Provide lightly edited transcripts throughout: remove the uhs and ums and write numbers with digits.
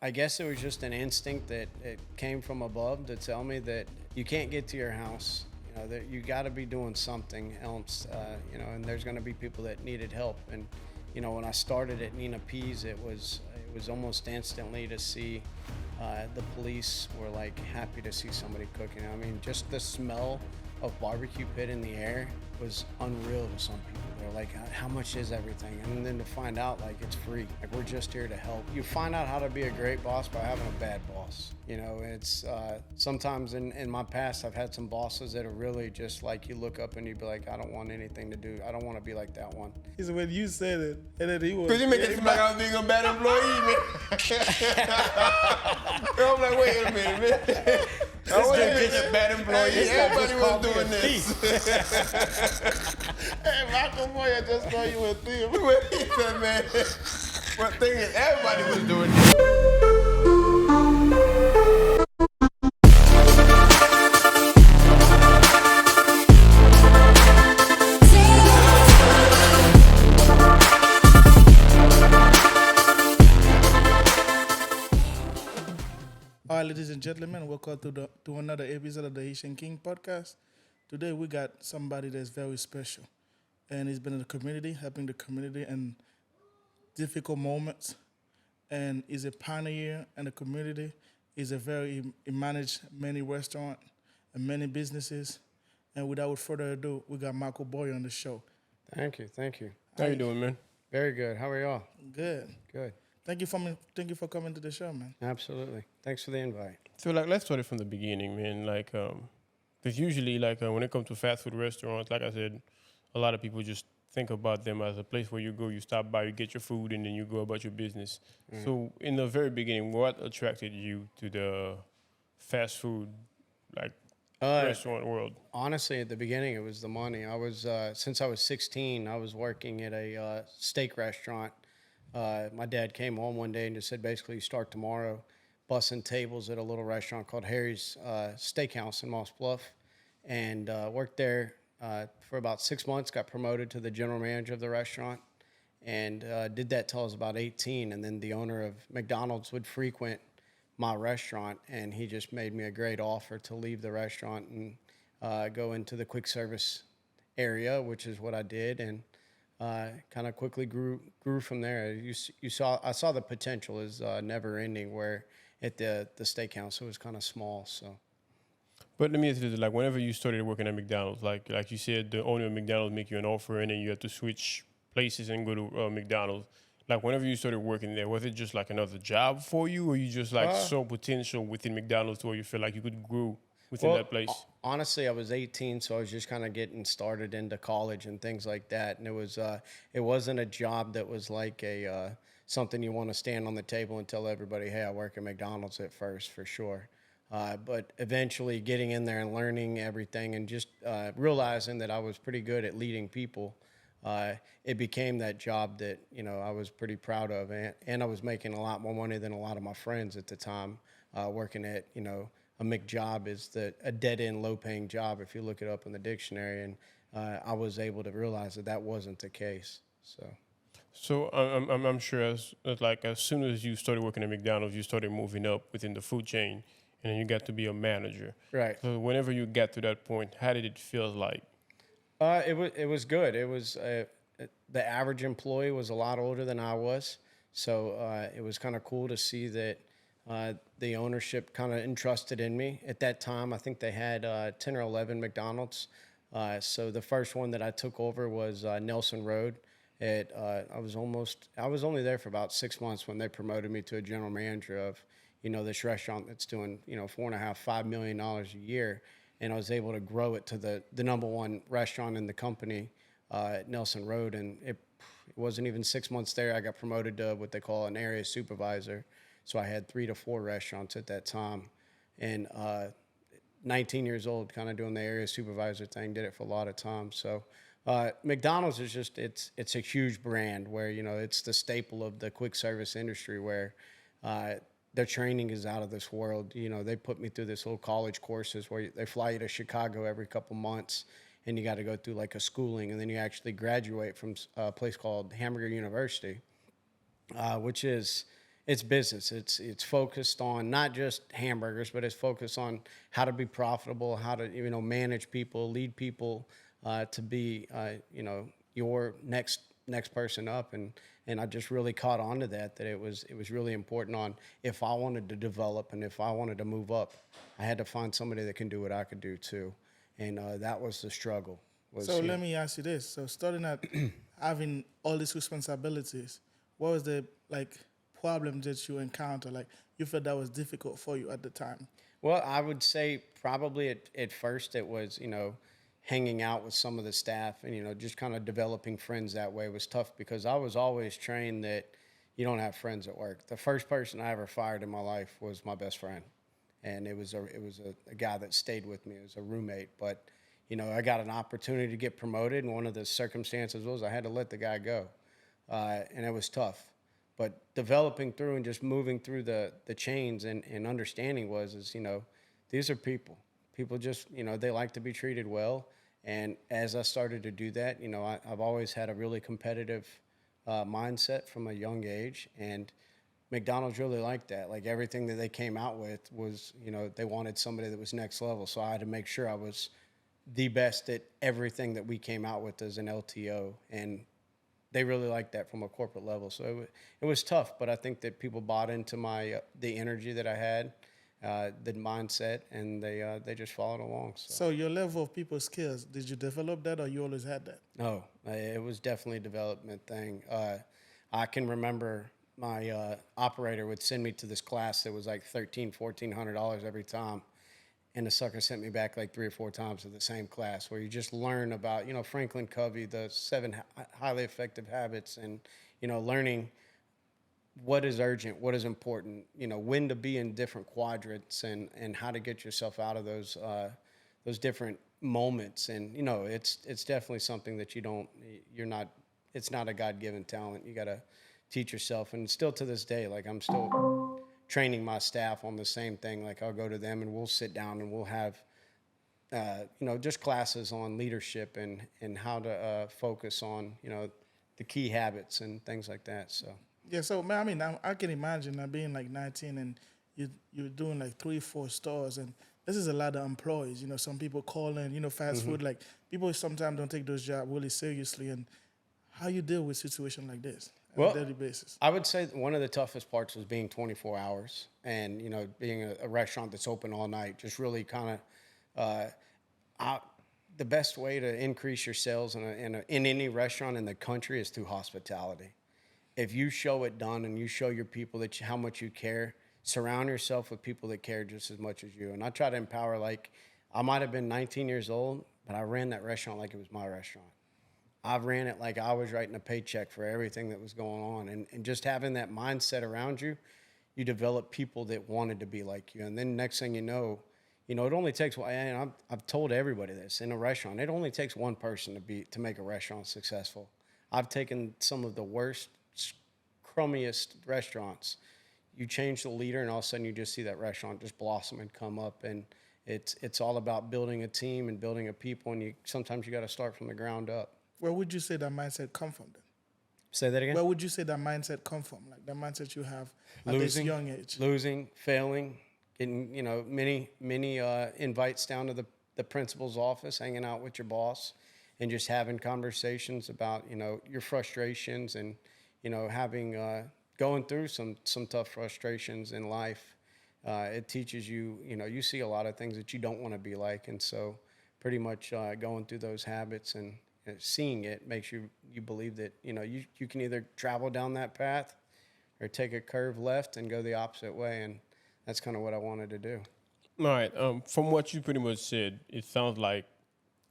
I guess it was just an instinct that it came from above to tell me that you can't get to your house. That you got to be doing something else. And there's going to be people that needed help. And when I started at Nina P's, it was almost instantly to see the police were like happy to see somebody cooking. I mean, just the smell of barbecue pit in the air was unreal to some people. They're like, how much is everything? And then to find out like it's free, like we're just here to help. You find out how to be a great boss by having a bad boss. It's sometimes in my past I've had some bosses that are really just like you look up and you be like, I don't want anything to do. I don't want to be like that one. He said when you said it, and then he was. Because you make it seem like I was being a bad employee, man. I'm like, wait a minute, man. I wasn't being a bad employee. Everybody was doing this. Hey, Michael Boy, I just saw you with him. He said, man, one thing is everybody was doing this. All right, ladies and gentlemen, welcome to another episode of the Haitian Kings Podcast. Today we got somebody that's very special, and he's been in the community, helping the community in difficult moments, and is a pioneer in the community. He managed many restaurants and many businesses, and without further ado, we got Michael Boy on the show. Thank you. How you doing, man? Very good. How are y'all? Good. Thank you for coming to the show, man. Absolutely. Thanks for the invite. So, let's start it from the beginning, man. Because usually, when it comes to fast food restaurants, like I said, a lot of people just think about them as a place where you go, you stop by, you get your food, and then you go about your business. Mm-hmm. So, in the very beginning, what attracted you to the fast food, restaurant world? Honestly, at the beginning, it was the money. I was since I was 16, I was working at a steak restaurant. My dad came home one day and just said, basically, you start tomorrow bussing tables at a little restaurant called Harry's Steakhouse in Moss Bluff, and worked there for about 6 months, got promoted to the general manager of the restaurant, and did that till I was about 18. And then the owner of McDonald's would frequent my restaurant, and he just made me a great offer to leave the restaurant and go into the quick service area, which is what I did, and kind of quickly grew from there. I saw the potential is never ending. Where at the steakhouse it was kind of small. So, but let me ask you this: whenever you started working at McDonald's, like you said, the owner of McDonald's make you an offer, and then you had to switch places and go to McDonald's. Whenever you started working there, was it just another job for you, or you just saw potential within McDonald's where you feel like you could grow within that place? Honestly, I was 18, so I was just kind of getting started into college and things like that. And it wasn't a job that was like a something you want to stand on the table and tell everybody, hey, I work at McDonald's at first, for sure. But eventually getting in there and learning everything and just realizing that I was pretty good at leading people, it became that job that, I was pretty proud of. And I was making a lot more money than a lot of my friends at the time, working at, a McJob is a dead-end, low-paying job if you look it up in the dictionary, and I was able to realize that wasn't the case. So I'm sure as soon as you started working at McDonald's, you started moving up within the food chain, and then you got to be a manager. Right. So whenever you got to that point, how did it feel like? It was good. It was the average employee was a lot older than I was, so it was kind of cool to see that. The ownership kind of entrusted in me. At that time, I think they had 10 or 11 McDonald's. So the first one that I took over was Nelson Road. I was only there for about 6 months when they promoted me to a general manager of, this restaurant that's doing, $4.5 million a year. And I was able to grow it to the number one restaurant in the company at Nelson Road. And it wasn't even 6 months there. I got promoted to what they call an area supervisor. So I had 3 to 4 restaurants at that time, and 19 years old, kind of doing the area supervisor thing, did it for a lot of time. So McDonald's is just, it's a huge brand where, it's the staple of the quick service industry where their training is out of this world. They put me through this little college courses where they fly you to Chicago every couple months, and you got to go through a schooling, and then you actually graduate from a place called Hamburger University, which is... It's business. It's focused on not just hamburgers, but it's focused on how to be profitable, how to manage people, lead people to be your next person up, and I just really caught on to that it was really important on if I wanted to develop and if I wanted to move up, I had to find somebody that can do what I could do too, and that was the struggle. So let me ask you this: so starting at having all these responsibilities, what was the problem that you encountered? Like you felt that was difficult for you at the time? Well, I would say probably at first it was, hanging out with some of the staff and, just kind of developing friends that way was tough because I was always trained that you don't have friends at work. The first person I ever fired in my life was my best friend. And it was a guy that stayed with me. It was a roommate. But, I got an opportunity to get promoted. And one of the circumstances was I had to let the guy go. And it was tough. But developing through and just moving through the chains and understanding these are people. People just, they like to be treated well. And as I started to do that, I've always had a really competitive mindset from a young age. And McDonald's really liked that. Like everything that they came out with was, they wanted somebody that was next level. So I had to make sure I was the best at everything that we came out with as an LTO. And they really liked that from a corporate level. So it was tough, but I think that people bought into the energy that I had, the mindset, and they just followed along. So your level of people skills, did you develop that or you always had that? No, it was definitely a development thing. I can remember my operator would send me to this class that was like $1,400 every time. And the sucker sent me back like 3 or 4 times to the same class where you just learn about, Franklin Covey, the 7 highly effective habits, and, learning what is urgent, what is important, when to be in different quadrants and how to get yourself out of those different moments. And, it's definitely something that it's not a God-given talent. You got to teach yourself. And still to this day, like I'm still training my staff on the same thing. Like I'll go to them and we'll sit down and we'll have, just classes on leadership and how to focus on, the key habits and things like that. So. Yeah, so man, I mean, I can imagine being like 19 and you're doing like 3, 4 stores, and this is a lot of employees. Some people call in, fast food. Like people sometimes don't take those jobs really seriously. And how you deal with a situation like this on a daily basis? I would say one of the toughest parts was being 24 hours and being a restaurant that's open all night. Just really kind of the best way to increase your sales in any restaurant in the country is through hospitality. If you show it done and you show your people how much you care, surround yourself with people that care just as much as you. And I try to empower, like I might have been 19 years old, but I ran that restaurant like it was my restaurant. I ran it like I was writing a paycheck for everything that was going on. And just having that mindset around you, you develop people that wanted to be like you. And then next thing you know, it only takes, and I've told everybody this, in a restaurant, it only takes one person to make a restaurant successful. I've taken some of the worst, crummiest restaurants. You change the leader, and all of a sudden you just see that restaurant just blossom and come up. And it's all about building a team and building a people, and sometimes you got to start from the ground up. Where would you say that mindset come from then? Say that again? Where would you say that mindset come from? Like the mindset you have at this young age? Losing, failing, getting, many invites down to the principal's office, hanging out with your boss, and just having conversations about, your frustrations and, having going through some tough frustrations in life. It teaches you, you see a lot of things that you don't want to be like. And so pretty much going through those habits and seeing it makes you believe that, you can either travel down that path or take a curve left and go the opposite way. And that's kind of what I wanted to do. All right. From what you pretty much said, it sounds like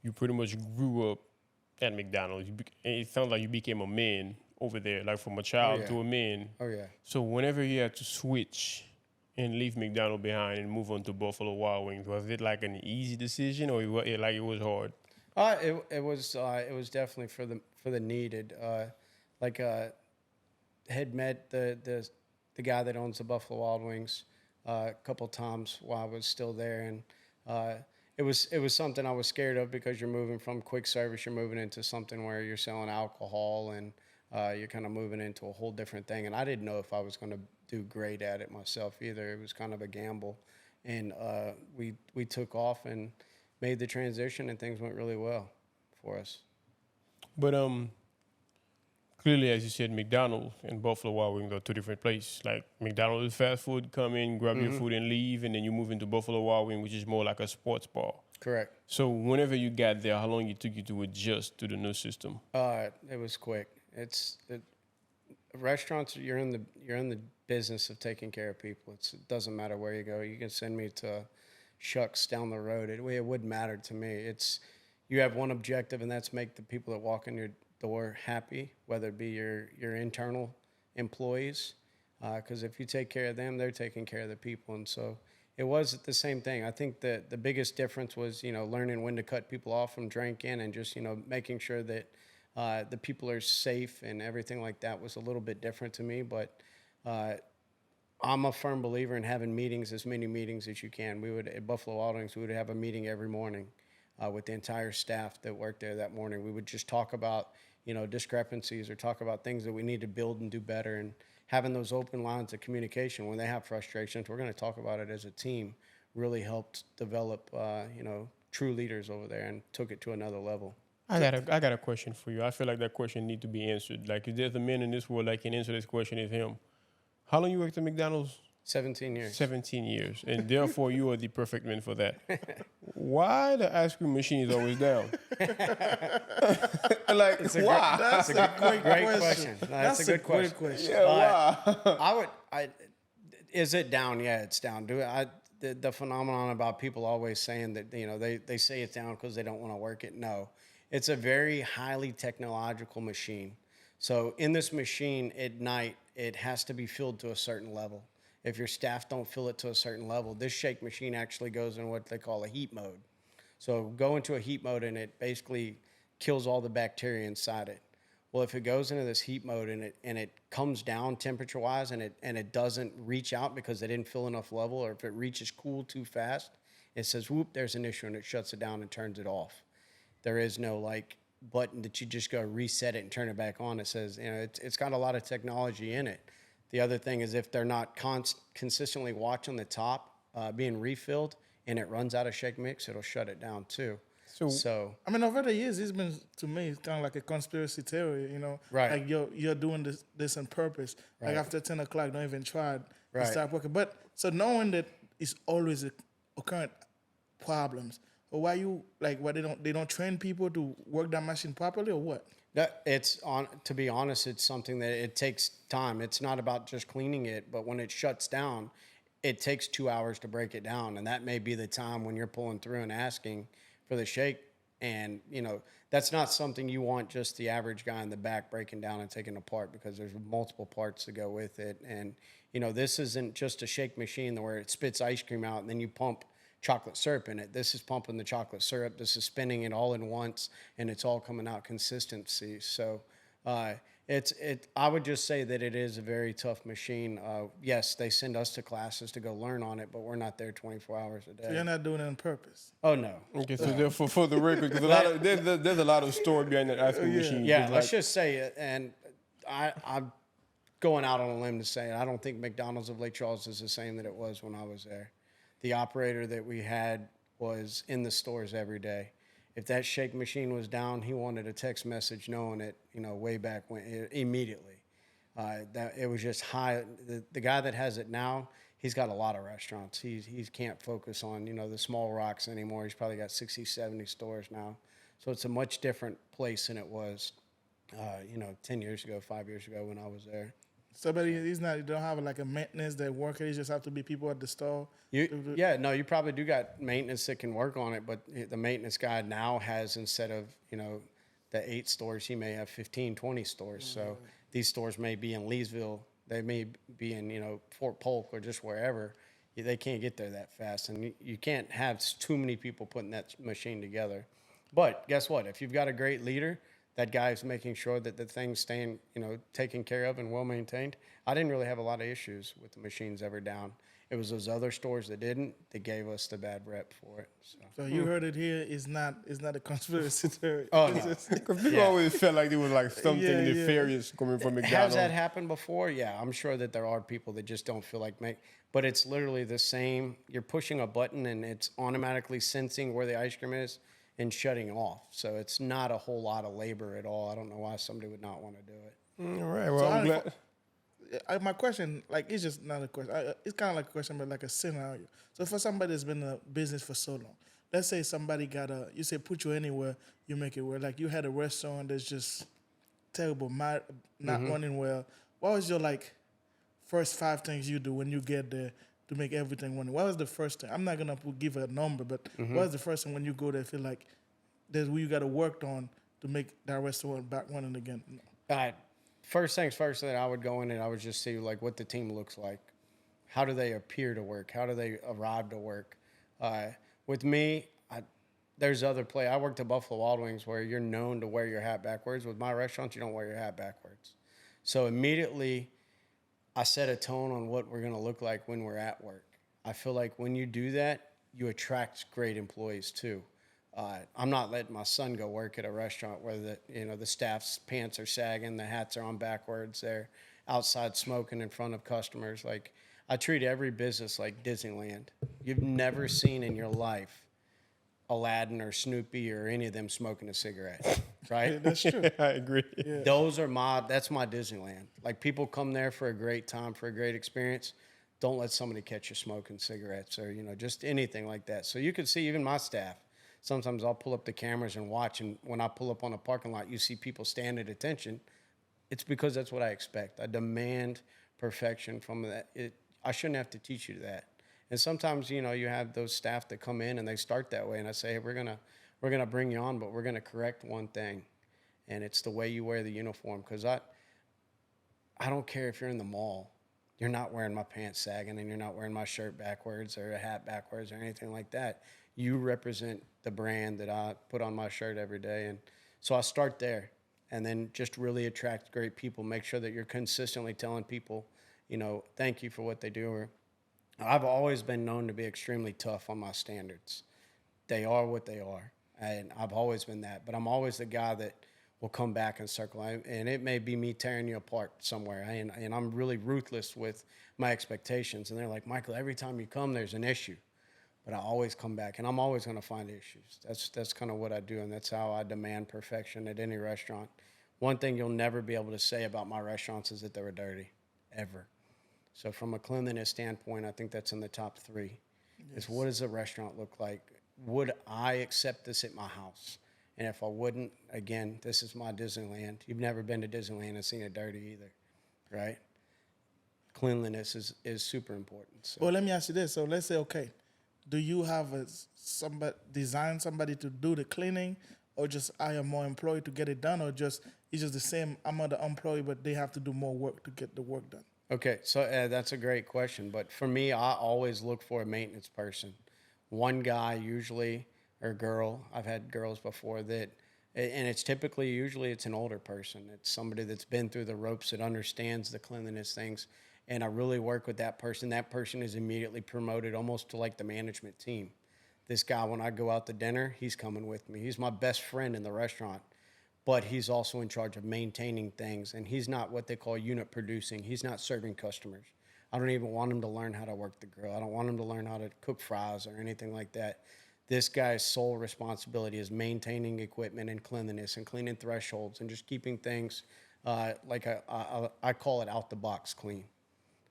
you pretty much grew up at McDonald's. It sounds like you became a man over there, like from a child to a man. Oh, yeah. So whenever you had to switch and leave McDonald's behind and move on to Buffalo Wild Wings, was it like an easy decision or it was hard? It was definitely for the needed. Had met the guy that owns the Buffalo Wild Wings a couple times while I was still there, and it was something I was scared of because you're moving from quick service, you're moving into something where you're selling alcohol, and you're kind of moving into a whole different thing. And I didn't know if I was going to do great at it myself either. It was kind of a gamble, and we took off and made the transition, and things went really well for us. But clearly, as you said, McDonald's and Buffalo Wild Wings are two different places. Like McDonald's is fast food, come in, grab your food and leave, and then you move into Buffalo Wild Wing, which is more like a sports bar. Correct. So whenever you got there, how long it took you to adjust to the new system? It was quick. Restaurants. You're in the business of taking care of people. It doesn't matter where you go. You can send me to Shucks down the road. It wouldn't matter to me. You have one objective, and that's make the people that walk in your door happy, whether it be your internal employees, because if you take care of them, they're taking care of the people. And so it was the same thing. I think that the biggest difference was, learning when to cut people off from drinking, and just, making sure that the people are safe and everything like that was a little bit different to me. But I'm a firm believer in having meetings, as many meetings as you can. At Buffalo Wild Wings, we would have a meeting every morning with the entire staff that worked there that morning. We would just talk about, discrepancies, or talk about things that we need to build and do better, and having those open lines of communication. When they have frustrations, we're going to talk about it as a team, really helped develop, true leaders over there, and took it to another level. I got a question for you. I feel like that question need to be answered. Like, if there's a man in this world that can answer this question, it's him. How long you worked at McDonald's? 17 years. 17 years. And therefore, you are the perfect man for that. Why the ice cream machine is always down? Like, why? That's a great question. No, that's a good question. Great question. Yeah, why? Is it down? Yeah, it's down. The phenomenon about people always saying that, they say it's down because they don't want to work it. No, it's a very highly technological machine. So in this machine at night, it has to be filled to a certain level. If your staff don't fill it to a certain level, this shake machine actually goes in what they call a heat mode. So go into a heat mode, and it basically kills all the bacteria inside it. Well, if it goes into this heat mode and it comes down temperature wise, and it doesn't reach out because they didn't fill enough level, or if it reaches cool too fast, it says, whoop, there's an issue, and it shuts it down and turns it off. There is no button that you just go reset it and turn it back on. It says, it's got a lot of technology in it. The other thing is, if they're not consistently watching the top being refilled, and it runs out of shake mix, it'll shut it down too. So I mean, over the years, it's been, to me, it's kind of like a conspiracy theory, Right. Like you're doing this on purpose. Right. Like after 10 o'clock, don't even try it. Right. Start working. But so knowing that it's always occurring problems, or why they don't train people to work that machine properly, or what? To be honest, it's something that it takes time. It's not about just cleaning it, but when it shuts down, it takes 2 hours to break it down. And that may be the time when you're pulling through and asking for the shake. And, that's not something you want just the average guy in the back breaking down and taking apart, because there's multiple parts to go with it. And, this isn't just a shake machine where it spits ice cream out and then you pump chocolate syrup in it. This is pumping the chocolate syrup. This is spinning it all in once, and it's all coming out consistency. So I would just say that it is a very tough machine. Yes, they send us to classes to go learn on it, but we're not there 24 hours a day. So you're not doing it on purpose. Oh, no. Okay, so therefore, for the record, because there's a lot of story behind that ice cream machine. Yeah, let's just say it. And I'm going out on a limb to say it. I don't think McDonald's of Lake Charles is the same that it was when I was there. The operator that we had was in the stores every day. If that shake machine was down, he wanted a text message knowing it, way back when, immediately. That it was just high. The guy that has it now, he's got a lot of restaurants. He can't focus on, the small rocks anymore. He's probably got 60, 70 stores now. So it's a much different place than it was, 10 years ago, 5 years ago when I was there. So, but you don't have like a maintenance that worker. You just have to be people at the store. You probably do got maintenance that can work on it, but the maintenance guy now has, instead of, the 8 stores, he may have 15, 20 stores. So these stores may be in Leesville. They may be in, Fort Polk or just wherever. They can't get there that fast. And you can't have too many people putting that machine together. But guess what? If you've got a great leader, that guy is making sure that the thing's staying, taken care of and well maintained. I didn't really have a lot of issues with the machines ever down. It was those other stores that didn't. That gave us the bad rep for it. So you heard it here. It's not a conspiracy theory. Oh, It's no. just- Because people Yeah. always felt like there was like something Yeah, yeah. nefarious coming from Has McDonald's. that happened before? Yeah, I'm sure that there are people that just don't feel like but it's literally the same. You're pushing a button and it's automatically sensing where the ice cream is and shutting off. So it's not a whole lot of labor at all. I don't know why somebody would not want to do it. All right. Well, So I'm I- glad. my question, like, it's just not a question. It's kind of like a question, but like a scenario. So for somebody that's been in a business for so long, let's say somebody you say put you anywhere, you make it work. Like you had a restaurant that's just terrible, not running well. What was your like first 5 things you do when you get there to make everything running? What was the first thing? I'm not gonna give a number, but what was the first thing when you go there feel like there's what you got to work on to make that restaurant back running again? First things first, that I would go in and I would just see like what the team looks like. How do they appear to work? How do they arrive to work? With me, there's other play. I worked at Buffalo Wild Wings where you're known to wear your hat backwards. With my restaurants, you don't wear your hat backwards. So immediately, I set a tone on what we're going to look like when we're at work. I feel like when you do that, you attract great employees too. I'm not letting my son go work at a restaurant where the staff's pants are sagging, the hats are on backwards, they're outside smoking in front of customers. Like, I treat every business like Disneyland. You've never seen in your life Aladdin or Snoopy or any of them smoking a cigarette, right? That's true. I agree. Yeah. That's my Disneyland. Like, people come there for a great time, for a great experience. Don't let somebody catch you smoking cigarettes or, just anything like that. So you can see even my staff. Sometimes I'll pull up the cameras and watch, and when I pull up on a parking lot, you see people stand at attention. It's because that's what I expect. I demand perfection from that. I shouldn't have to teach you that. And sometimes, you have those staff that come in and they start that way, and I say, hey, we're gonna bring you on, but we're gonna correct one thing, and it's the way you wear the uniform. Because I don't care if you're in the mall, you're not wearing my pants sagging, and you're not wearing my shirt backwards or a hat backwards or anything like that. You represent the brand that I put on my shirt every day, and so I start there, and then just really attract great people. Make sure that you're consistently telling people, thank you for what they do. I've always been known to be extremely tough on my standards. They are what they are, and I've always been that. But I'm always the guy that will come back and circle, and it may be me tearing you apart somewhere. And I'm really ruthless with my expectations. And they're like, Michael, every time you come, there's an issue. But I always come back, and I'm always going to find issues. That's kind of what I do, and that's how I demand perfection at any restaurant. One thing you'll never be able to say about my restaurants is that they were dirty, ever. So from a cleanliness standpoint, I think that's in the top 3. Yes. Is what does a restaurant look like? Would I accept this at my house? And if I wouldn't, again, this is my Disneyland. You've never been to Disneyland and seen it dirty either, right? Cleanliness is super important. So. Well, let me ask you this. So let's say, okay, do you have somebody to do the cleaning, or just hire more employee to get it done, or it's just the same amount of employee, but they have to do more work to get the work done? Okay, so that's a great question. But for me, I always look for a maintenance person. One guy usually, or girl. I've had girls before that, and it's usually it's an older person. It's somebody that's been through the ropes, that understands the cleanliness things. And I really work with that person. That person is immediately promoted almost to like the management team. This guy, when I go out to dinner, he's coming with me. He's my best friend in the restaurant, but he's also in charge of maintaining things. And he's not what they call unit producing. He's not serving customers. I don't even want him to learn how to work the grill. I don't want him to learn how to cook fries or anything like that. This guy's sole responsibility is maintaining equipment and cleanliness and cleaning thresholds and just keeping things I call it out the box clean.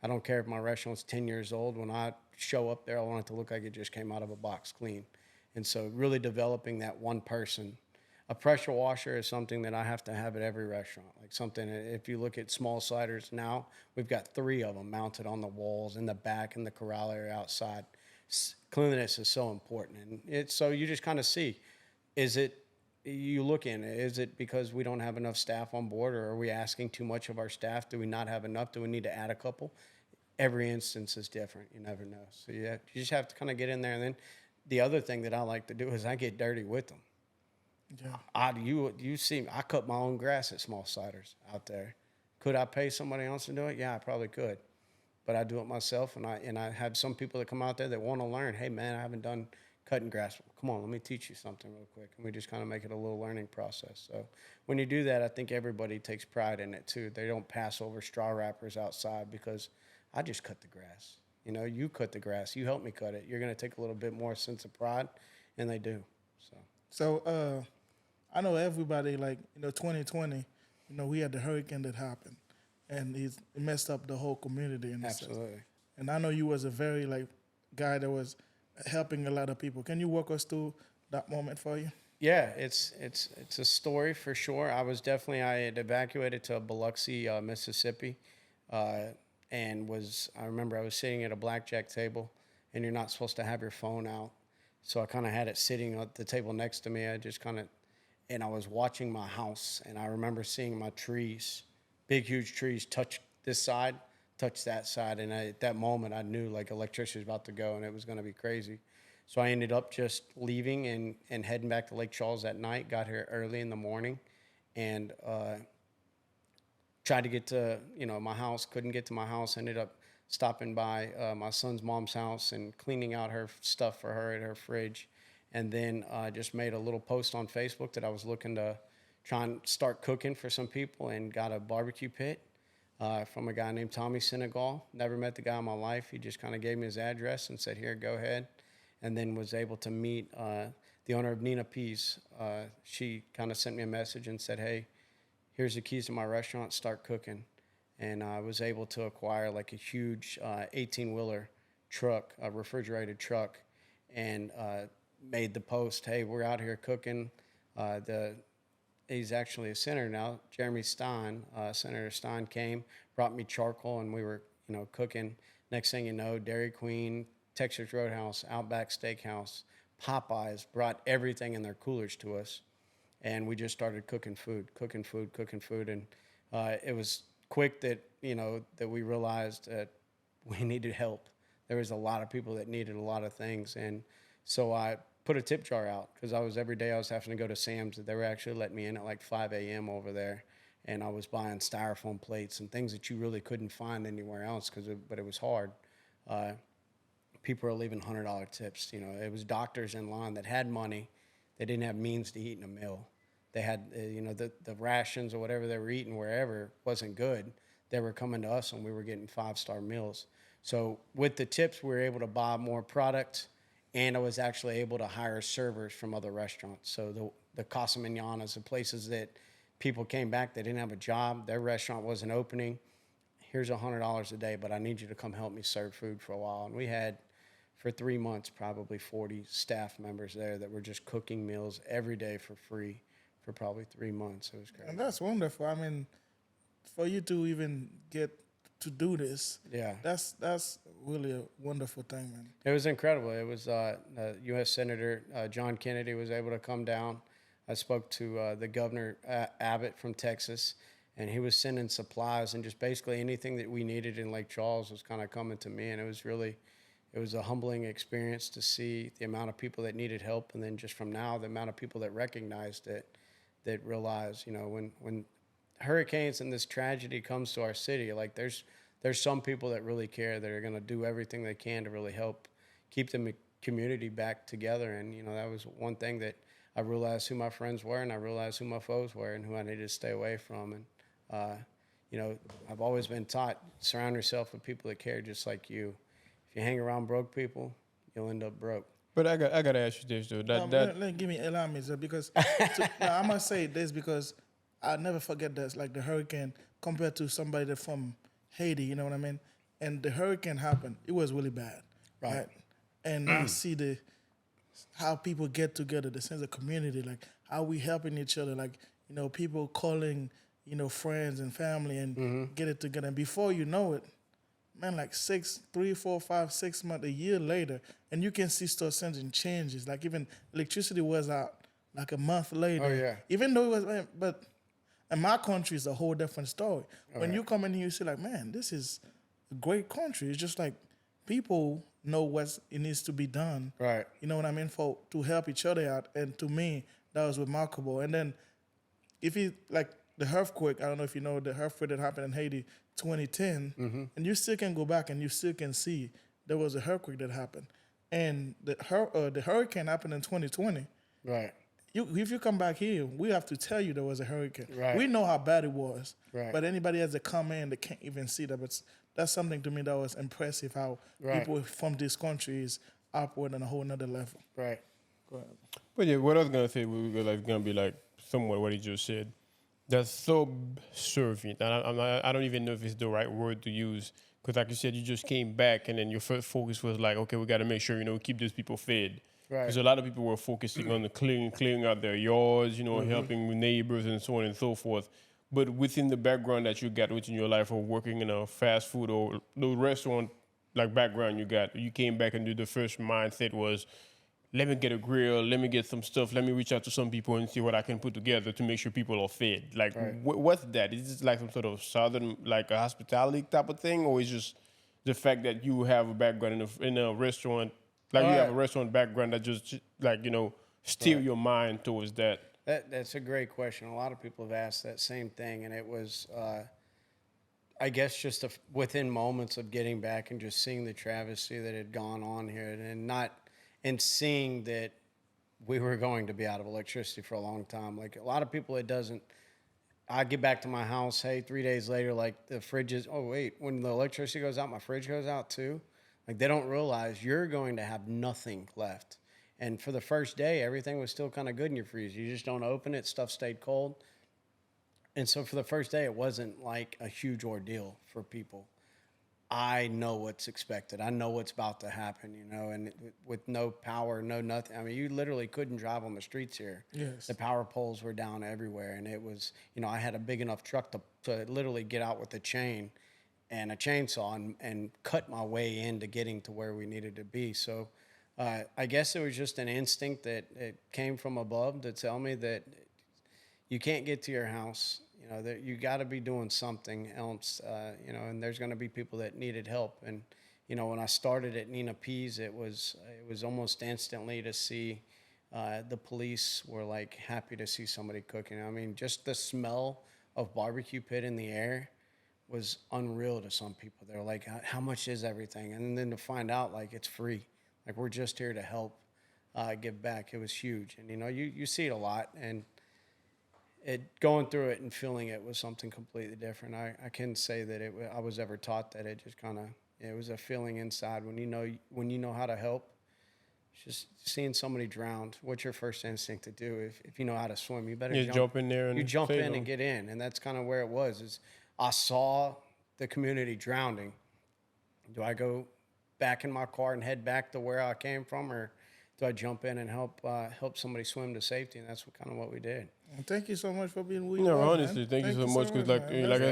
I don't care if my restaurant's 10 years old. When I show up there, I want it to look like it just came out of a box clean. And so really developing that one person. A pressure washer is something that I have to have at every restaurant. Like something, if you look at small sliders now, we've got 3 of them mounted on the walls, in the back, in the corral area outside. Cleanliness is so important. And so you just kind of see, is it because we don't have enough staff on board, or are we asking too much of our staff? Do we not have enough? Do we need to add a couple? Every instance is different. You never know. So you just have to kind of get in there. And then the other thing that I like to do is I get dirty with them. Yeah. You see, I cut my own grass at Small Siders out there. Could I pay somebody else to do it? Yeah, I probably could. but I do it myself. And I have some people that come out there that want to learn. Hey, man, I haven't done cutting grass. Come on, let me teach you something real quick. And we just kind of make it a little learning process. So when you do that, I think everybody takes pride in it too. They don't pass over straw wrappers outside because I just cut the grass. You know, you cut the grass. You help me cut it. You're going to take a little bit more sense of pride, and they do. So I know everybody, like, 2020, we had the hurricane that happened, and it messed up the whole community in a sense. Absolutely. And I know you was a very, like, guy that was helping a lot of people. Can you walk us through that moment for you? Yeah, it's a story for sure. I had evacuated to Biloxi, Mississippi, and I remember I was sitting at a blackjack table, and you're not supposed to have your phone out. So I kind of had it sitting at the table next to me. And I was watching my house, and I remember seeing my trees, big, huge trees, touch this side, touch that side. And at that moment, I knew like electricity was about to go, and it was going to be crazy. So I ended up just leaving and heading back to Lake Charles that night, got here early in the morning, and tried to get to, my house, couldn't get to my house, ended up stopping by my son's mom's house and cleaning out her stuff for her at her fridge. And then just made a little post on Facebook that I was looking to try and start cooking for some people, and got a barbecue pit from a guy named Tommy Senegal. Never met the guy in my life. He just kind of gave me his address and said, here, go ahead. And then was able to meet the owner of Nina Peace. She kind of sent me a message and said, hey, here's the keys to my restaurant, start cooking. And I was able to acquire like a huge 18-wheeler truck, a refrigerated truck, and made the post, hey, we're out here cooking. He's actually a senator now, Jeremy Stein. Senator Stein came, brought me charcoal, and we were, cooking. Next thing you know, Dairy Queen, Texas Roadhouse, Outback Steakhouse, Popeyes brought everything in their coolers to us. And we just started cooking food. And it was quick that, that we realized that we needed help. There was a lot of people that needed a lot of things. And so I put a tip jar out because every day I was having to go to Sam's. They were actually letting me in at like 5 a.m. over there. And I was buying styrofoam plates and things that you really couldn't find anywhere else but it was hard. People were leaving $100 tips. It was doctors in line that had money. They didn't have means to eat in a meal. They had, the rations or whatever they were eating wherever wasn't good. They were coming to us and we were getting 5-star meals. So with the tips, we were able to buy more product, and I was actually able to hire servers from other restaurants. So the Casa Mananas, the places that people came back, they didn't have a job, their restaurant wasn't opening. Here's $100 a day, but I need you to come help me serve food for a while. And we had, for 3 months, probably 40 staff members there that were just cooking meals every day for free for probably 3 months. It was great. And that's wonderful. I mean, for you to even get to do this, that's really a wonderful thing, man. It was incredible. It was U.S. Senator John Kennedy was able to come down. I spoke to the governor, Abbott from Texas, and he was sending supplies, and just basically anything that we needed in Lake Charles was kind of coming to me. And it was a humbling experience to see the amount of people that needed help, and then just from now, the amount of people that recognized it, that realized, when hurricanes and this tragedy comes to our city, like there's some people that really care, that are going to do everything they can to really help keep the community back together. And that was one thing that I realized who my friends were, and I realized who my foes were, and who I needed to stay away from. And I've always been taught, surround yourself with people that care just like you. If you hang around broke people, you'll end up broke. But I got to ask you this, though. Allow me, sir, because I must say this because I'll never forget this, like the hurricane compared to somebody that's from Haiti, you know what I mean? And the hurricane happened. It was really bad. Right. And I see how people get together, the sense of community, like how we helping each other, like, people calling, friends and family and get it together. And before you know it, man, like 3, 4, 5, 6 months, a year later, and you can see start sending changes. Like even electricity was out like a month later. Oh, yeah. Even though it was, but in my country, it's a whole different story. When you come in here, you see like, man, this is a great country. It's just like people know what it needs to be done. Right. You know what I mean? To help each other out. And to me, that was remarkable. And then if you, like, the earthquake. I don't know if you know the earthquake that happened in Haiti 2010, and you still can go back and you still can see there was a earthquake that happened, and the hurricane happened in 2020. Right. If you come back here, we have to tell you there was a hurricane. Right. We know how bad it was, Right. but anybody has to come in, they can't even see that. But that's something to me that was impressive, how Right. people from this country is upward on a whole nother level. Right. Go ahead. But yeah, what I was gonna say was like gonna be like somewhat what he just said. That's subservient, and I don't even know if it's the right word to use, because like you said, you just came back, and then your first focus was like, okay, we got to make sure keep these people fed. Right. Because a lot of people were focusing on the clearing out their yards, helping with neighbors and so on and so forth. But within the background that you got within your life of working in a fast food or the restaurant like background you came back and the first mindset was, let me get a grill, let me get some stuff, let me reach out to some people and see what I can put together to make sure people are fed. Like, Right. what's that? Is this like some sort of southern, like a hospitality type of thing, or is just the fact that you have a background in a restaurant, like you have a restaurant background that just like, steer your mind towards that? That's a great question. A lot of people have asked that same thing, and it was, I guess, just within moments of getting back and just seeing the travesty that had gone on here, and seeing that we were going to be out of electricity for a long time. Like a lot of people, it doesn't. I get back to my house, hey, 3 days later, like the fridge is. Oh wait, when the electricity goes out, my fridge goes out too. Like they don't realize you're going to have nothing left. And for the first day, everything was still kind of good in your freezer. You just don't open it. Stuff stayed cold. And so for the first day, it wasn't like a huge ordeal for people. I know what's expected. I know what's about to happen, and with no power, no nothing. I mean, you literally couldn't drive on the streets here. Yes. The power poles were down everywhere. And it was, I had a big enough truck to literally get out with a chain and a chainsaw and cut my way into getting to where we needed to be. So I guess it was just an instinct that it came from above to tell me that you can't get to your house. That you got to be doing something else. And there's going to be people that needed help. And when I started at Nina P's, it was almost instantly to see the police were like happy to see somebody cooking. I mean, just the smell of barbecue pit in the air was unreal to some people. They're like, how much is everything? And then to find out like it's free. Like we're just here to help give back. It was huge. And you see it a lot, and going through it and feeling it was something completely different. I can't say that I was ever taught that. It just kind of, it was a feeling inside when you know how to help. It's just seeing somebody drowned. What's your first instinct to do? If you know how to swim, you better jump in there and you jump in and get in. And that's kind of where it was. Is I saw the community drowning. Do I go back in my car and head back to where I came from, or do I jump in and help somebody swim to safety? And that's what we did. And thank you so much for being with No, us. honestly, thank you so much. Because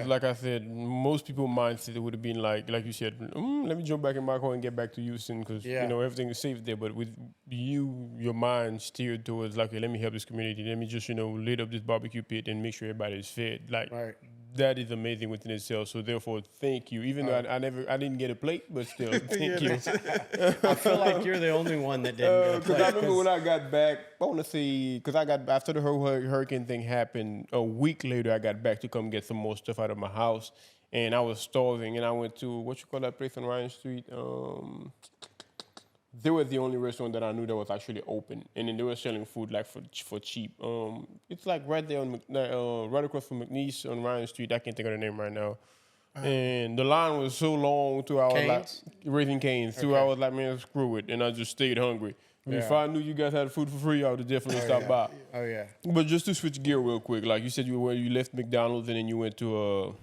like I said, most people's mindset would have been like you said, let me jump back in my car and get back to Houston because everything is safe there. But with you, your mind steered towards like, okay, let me help this community. Let me just lit up this barbecue pit and make sure everybody is fed. Like that is amazing within itself. So therefore, thank you. Even though I didn't get a plate, but still, thank you. I feel like you're the only one that didn't get a plate. Because I remember when I got back, I want to say, because I got, after the whole hurricane thing happened, a week later, I got back to come get some more stuff out of my house. And I was starving, and I went to, what you call that place on Ryan Street? They were the only restaurant that I knew that was actually open, and then they were selling food like for cheap. It's like right there on right across from McNeese on Ryan Street. I can't think of the name right now. And the line was so long, 2 hours, like Raising Cane's. 2 hours, like, man, screw it, and I just stayed hungry. If I knew you guys had food for free, I would have definitely stopped by. Oh yeah. But just to switch gear real quick, like you said, you left McDonald's and then you went to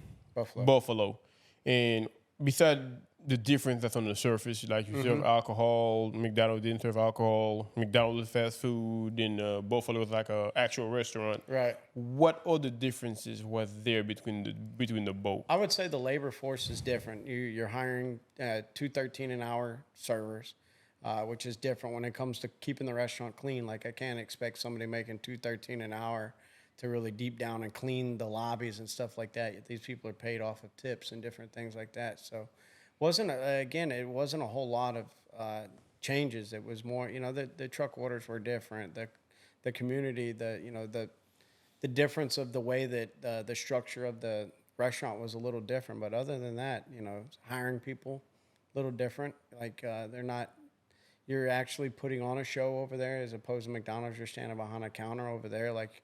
Buffalo, and beside the difference that's on the surface, like you serve alcohol, McDonald's didn't serve alcohol, McDonald's is fast food, and Buffalo is like an actual restaurant. Right. What other differences was there between the both? I would say the labor force is different. You're hiring $2.13 an hour servers, which is different when it comes to keeping the restaurant clean. Like I can't expect somebody making $2.13 an hour to really deep down and clean the lobbies and stuff like that. These people are paid off of tips and different things like that. So it wasn't a whole lot of changes. It was more, the truck orders were different. The community, the the difference of the way that the structure of the restaurant was a little different. But other than that, hiring people, a little different. Like they're not. You're actually putting on a show over there as opposed to McDonald's. You're standing behind a counter over there. Like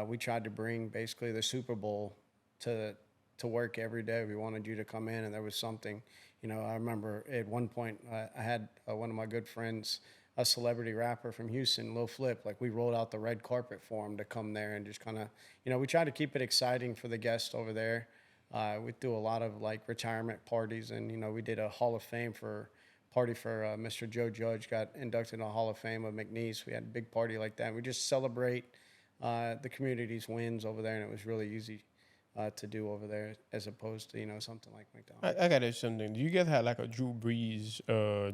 we tried to bring basically the Super Bowl to work every day. We wanted you to come in, and there was something. I remember at one point I had one of my good friends, a celebrity rapper from Houston, Lil Flip. Like we rolled out the red carpet for him to come there and just kind of, we try to keep it exciting for the guests over there. We do a lot of like retirement parties, and we did a Hall of Fame party for Mr. Joe Judge got inducted in the Hall of Fame of McNeese. We had a big party like that. We just celebrate the community's wins over there, and it was really easy to do over there as opposed to something like McDonald's. I got to ask something. Do you guys have like a Drew Brees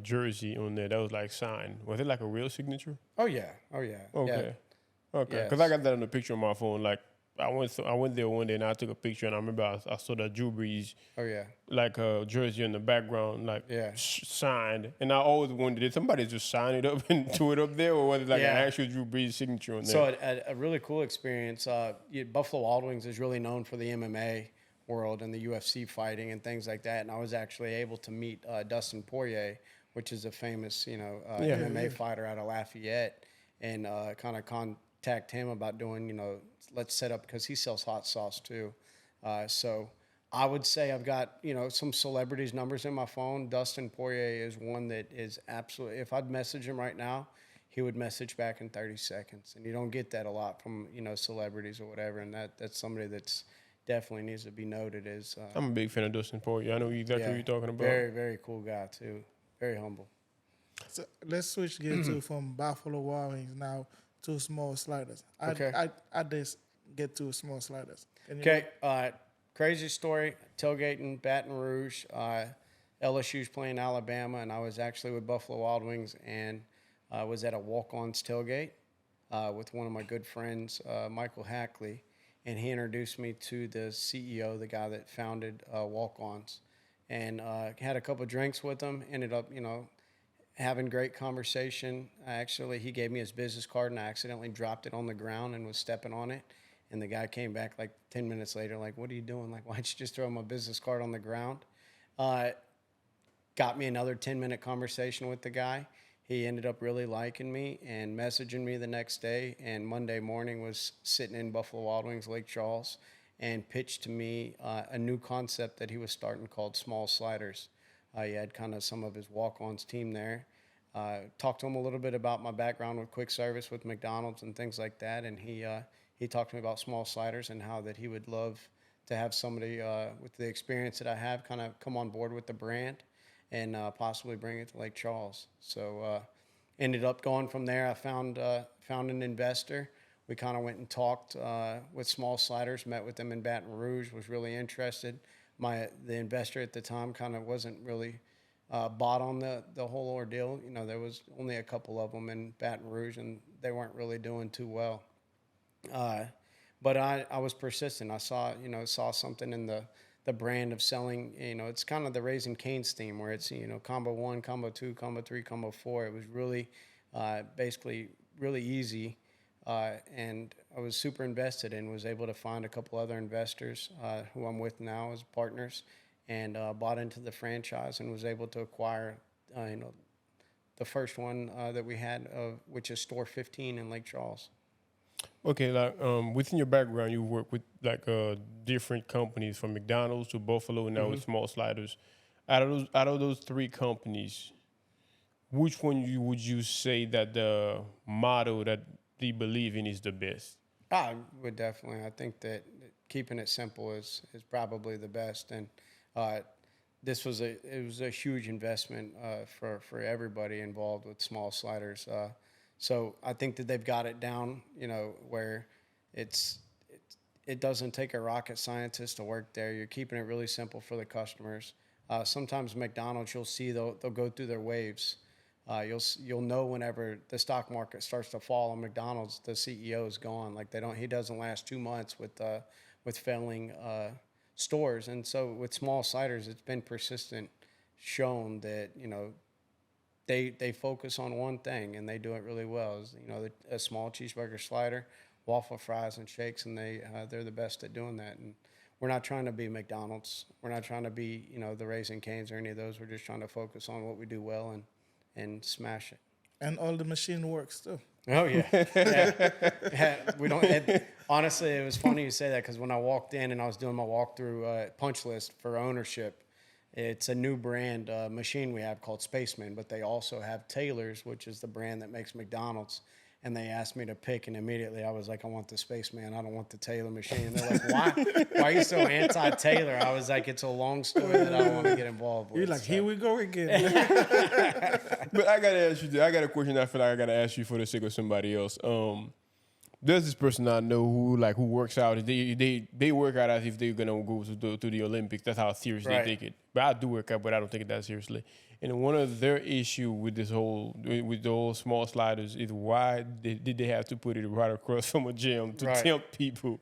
jersey on there that was like signed? Was it like a real signature? Oh yeah. Okay. Yeah. Okay. Yes. Because I got that on the picture on my phone. Like I went there one day and I took a picture and I remember I saw that Drew Brees Oh yeah. like a jersey in the background, like Yeah. signed. And I always wondered, did somebody just sign it up and do it up there, or was it like Yeah. an actual Drew Brees signature on there? So a really cool experience. Buffalo Wild Wings is really known for the MMA world and the UFC fighting and things like that. And I was actually able to meet Dustin Poirier, which is a famous MMA fighter out of Lafayette, and kind of contact him about doing let's set up, because he sells hot sauce too. So I would say I've got some celebrities' numbers in my phone. Dustin Poirier is one that is absolutely. If I'd message him right now, he would message back in 30 seconds. And you don't get that a lot from, celebrities or whatever. And that's somebody that's definitely needs to be noted as. I'm a big fan of Dustin Poirier. I know exactly what you're talking about. Very, very cool guy, too. Very humble. So let's switch gears to from Buffalo Wild Wings now to small sliders. Okay. I just get to small sliders. Okay. Crazy story. Tailgate in Baton Rouge. LSU's playing Alabama, and I was actually with Buffalo Wild Wings, and I was at a walk-ons tailgate with one of my good friends, Michael Hackley, and he introduced me to the CEO, the guy that founded Walk-Ons, and had a couple of drinks with him. Ended up, having great conversation. He gave me his business card, and I accidentally dropped it on the ground and was stepping on it. And the guy came back like 10 minutes later, like, "What are you doing? Like, why'd you just throw my business card on the ground?" Got me another 10-minute conversation with the guy. He ended up really liking me and messaging me the next day. And Monday morning was sitting in Buffalo Wild Wings, Lake Charles, and pitched to me a new concept that he was starting called Small Sliders. He had kind of some of his walk-ons team there. Talked to him a little bit about my background with quick service with McDonald's and things like that. And he talked to me about Small Sliders and how that he would love to have somebody with the experience that I have kind of come on board with the brand and possibly bring it to Lake Charles. So ended up going from there. I found an investor. We kind of went and talked with Small Sliders, met with them in Baton Rouge, was really interested. The investor at the time kind of wasn't really bought on the whole ordeal. There was only a couple of them in Baton Rouge, and they weren't really doing too well. But I was persistent. I saw something in the brand of selling. It's kind of the Raising Cane's theme, where it's combo 1, combo 2, combo 3, combo 4. It was really basically really easy. And I was super invested and was able to find a couple other investors who I'm with now as partners, and bought into the franchise and was able to acquire, the first one that we had, which is Store 15 in Lake Charles. Okay, like within your background, you work with like different companies from McDonald's to Buffalo, and now with Small Sliders. Out of those three companies, which one would you say that the motto that they believe in is the best? I would definitely. I think that keeping it simple is probably the best. And it was a huge investment for everybody involved with Small Sliders. So I think that they've got it down, where it doesn't take a rocket scientist to work there. You're keeping it really simple for the customers. Sometimes McDonald's, you'll see they'll go through their waves. You'll know whenever the stock market starts to fall on McDonald's, the CEO is gone. Like he doesn't last 2 months with failing stores. And so with Small Sliders, it's been persistent, shown that they focus on one thing and they do it really well. A small cheeseburger slider waffle fries and shakes, and they're the best at doing that. And we're not trying to be McDonald's. We're not trying to be, the Raising Cane's or any of those. We're just trying to focus on what we do well and smash it. And all the machine works too. Oh yeah. We don't. Honestly, it was funny you say that because when I walked in and I was doing my walkthrough punch list for ownership, it's a new brand machine we have called Spaceman, but they also have Taylor's, which is the brand that makes McDonald's. And they asked me to pick, and immediately I was like, I want the Spaceman. I don't want the Taylor machine. And they're like, why? Why are you so anti-Taylor? I was like, it's a long story that I don't want to get involved with. You're like, here we go again. But I gotta ask you. I got a question. I feel like I gotta ask you for the sake of somebody else. There's this person I know who works out. They work out as if they're gonna go to the Olympics. That's how serious they take it. But I do work out, but I don't take it that seriously. And one of their issue with the whole small sliders is why did they have to put it right across from a gym to tempt people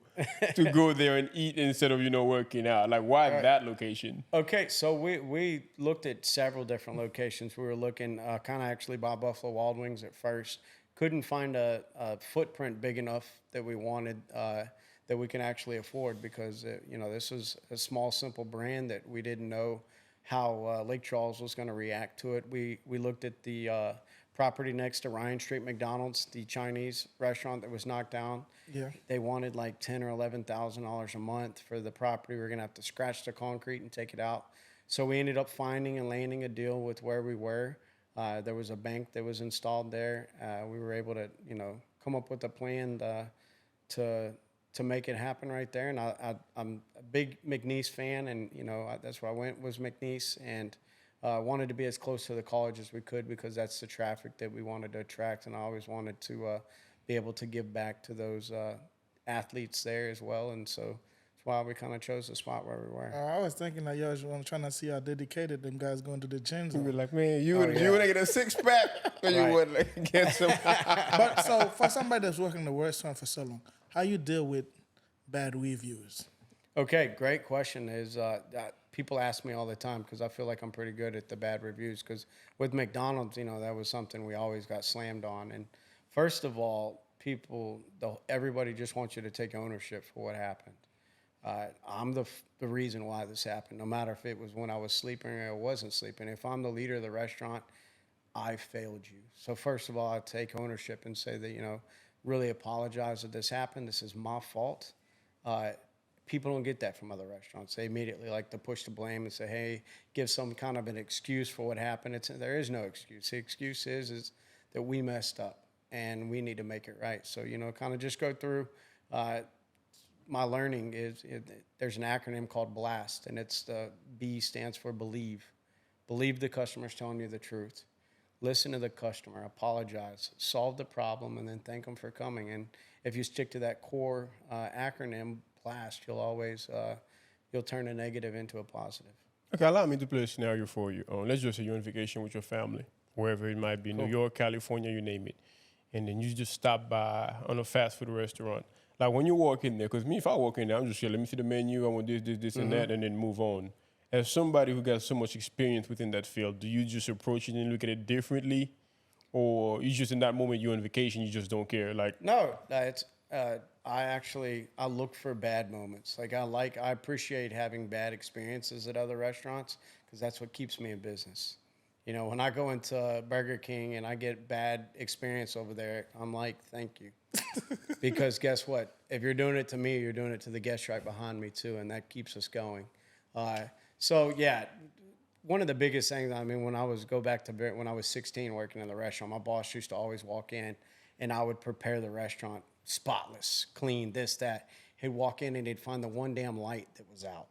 to go there and eat instead of working out? Like why that location? Okay, so we looked at several different locations. We were looking kind of actually by Buffalo Wild Wings at first. Couldn't find a footprint big enough that we wanted that we can actually afford because this is a small, simple brand that we didn't know how Lake Charles was going to react to it. We looked at the property next to Ryan Street McDonald's, the Chinese restaurant that was knocked down. Yeah, they wanted like $10,000 or $11,000 a month for the property. We were going to have to scratch the concrete and take it out. So we ended up finding and landing a deal with where we were. There was a bank that was installed there. We were able to, come up with a plan to make it happen right there. And I'm a big McNeese fan, and that's where I went was McNeese, and wanted to be as close to the college as we could because that's the traffic that we wanted to attract, and I always wanted to be able to give back to those athletes there as well, and so that's why we kind of chose the spot where we were. I was thinking that y'all was trying to see how dedicated them guys going to the gyms. You be like, man, you would get a six pack, or you would get some. But so for somebody that's working in the restaurant for so long, how you deal with bad reviews? Okay, great question. People ask me all the time because I feel like I'm pretty good at the bad reviews. Because with McDonald's, that was something we always got slammed on. And first of all, everybody just wants you to take ownership for what happened. I'm the reason why this happened. No matter if it was when I was sleeping or I wasn't sleeping. If I'm the leader of the restaurant, I failed you. So first of all, I take ownership and say that really apologize that this happened. This is my fault. People don't get that from other restaurants. They immediately like to push the blame and say, hey, give some kind of an excuse for what happened. There is no excuse. The excuse is that we messed up and we need to make it right. So, kind of just go through my learning is there's an acronym called BLAST, and it's the B stands for believe. Believe the customer's telling you the truth. Listen to the customer, apologize, solve the problem, and then thank them for coming. And if you stick to that core acronym, BLAST, you'll always you'll turn a negative into a positive. Okay, allow me to play a scenario for you. Let's just say you're on vacation with your family, wherever it might be, New York, California, you name it. And then you just stop by on a fast food restaurant. Like when you walk in there, because me, if I walk in there, I'm just here, let me see the menu, I want this, and that, and then move on. As somebody who got so much experience within that field, do you just approach it and look at it differently? Or you just in that moment you're on vacation, you just don't care? No, it's I look for bad moments. I appreciate having bad experiences at other restaurants because that's what keeps me in business. When I go into Burger King and I get bad experience over there, I'm like, thank you. Because guess what? If you're doing it to me, you're doing it to the guest right behind me too, and that keeps us going. So yeah, one of the biggest things, when I was 16 working in the restaurant, my boss used to always walk in and I would prepare the restaurant spotless, clean, this, that. He'd walk in and he'd find the one damn light that was out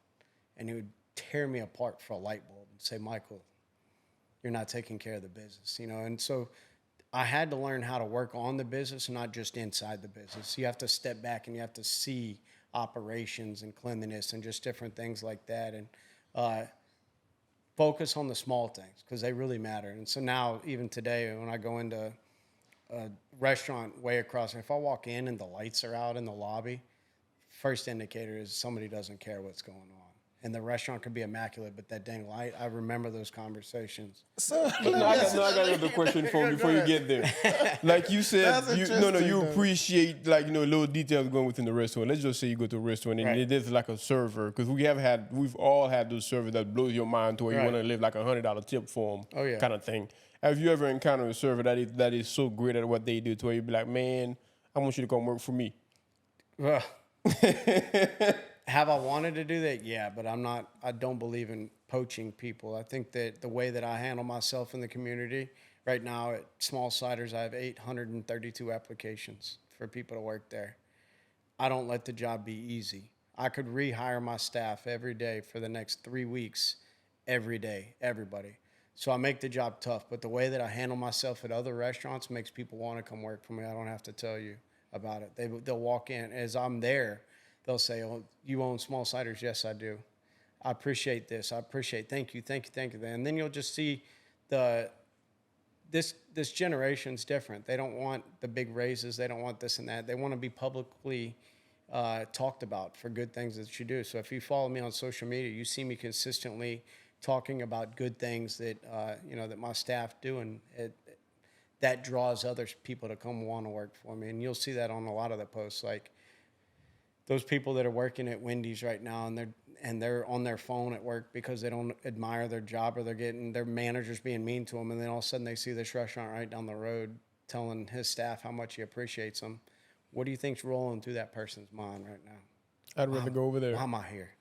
and he would tear me apart for a light bulb and say, Michael, you're not taking care of the business, And so I had to learn how to work on the business, not just inside the business. You have to step back and you have to see operations and cleanliness and just different things like that. And focus on the small things because they really matter. And so now, even today, when I go into a restaurant way across, if I walk in and the lights are out in the lobby, first indicator is somebody doesn't care what's going on. And the restaurant could be immaculate, but that dangle, I remember those conversations. So But no, I got another question for you before you get there. Like you said, That's you interesting, though. appreciate like little details going within the restaurant. Let's just say you go to a restaurant and Right. there's like a server, because we've all had those servers that blows your mind to where you Right. want to live like $100 tip for them, Oh, yeah. kind of thing. Have you ever encountered a server that is so great at what they do to where you be like, man, I want you to come work for me? Well, have I wanted to do that? Yeah, but I don't believe in poaching people. I think that the way that I handle myself in the community right now at Small Sliders, I have 832 applications for people to work there. I don't let the job be easy. I could rehire my staff every day for the next 3 weeks, every day, everybody. So I make the job tough, but the way that I handle myself at other restaurants makes people want to come work for me. I don't have to tell you about it. They'll walk in as I'm there. They'll say, "Oh, you own Small Sliders?" Yes, I do. I appreciate this. I appreciate. Thank you. And then you'll just see this generation's different. They don't want the big raises. They don't want this and that. They want to be publicly talked about for good things that you do. So if you follow me on social media, you see me consistently talking about good things that that my staff do, and that draws other people to come want to work for me. And you'll see that on a lot of the posts, like those people that are working at Wendy's right now, and they're on their phone at work because they don't admire their job, or they're getting their managers being mean to them, and then all of a sudden they see this restaurant right down the road telling his staff how much he appreciates them. What do you think's rolling through that person's mind right now? I'd rather go over there. Why am I here?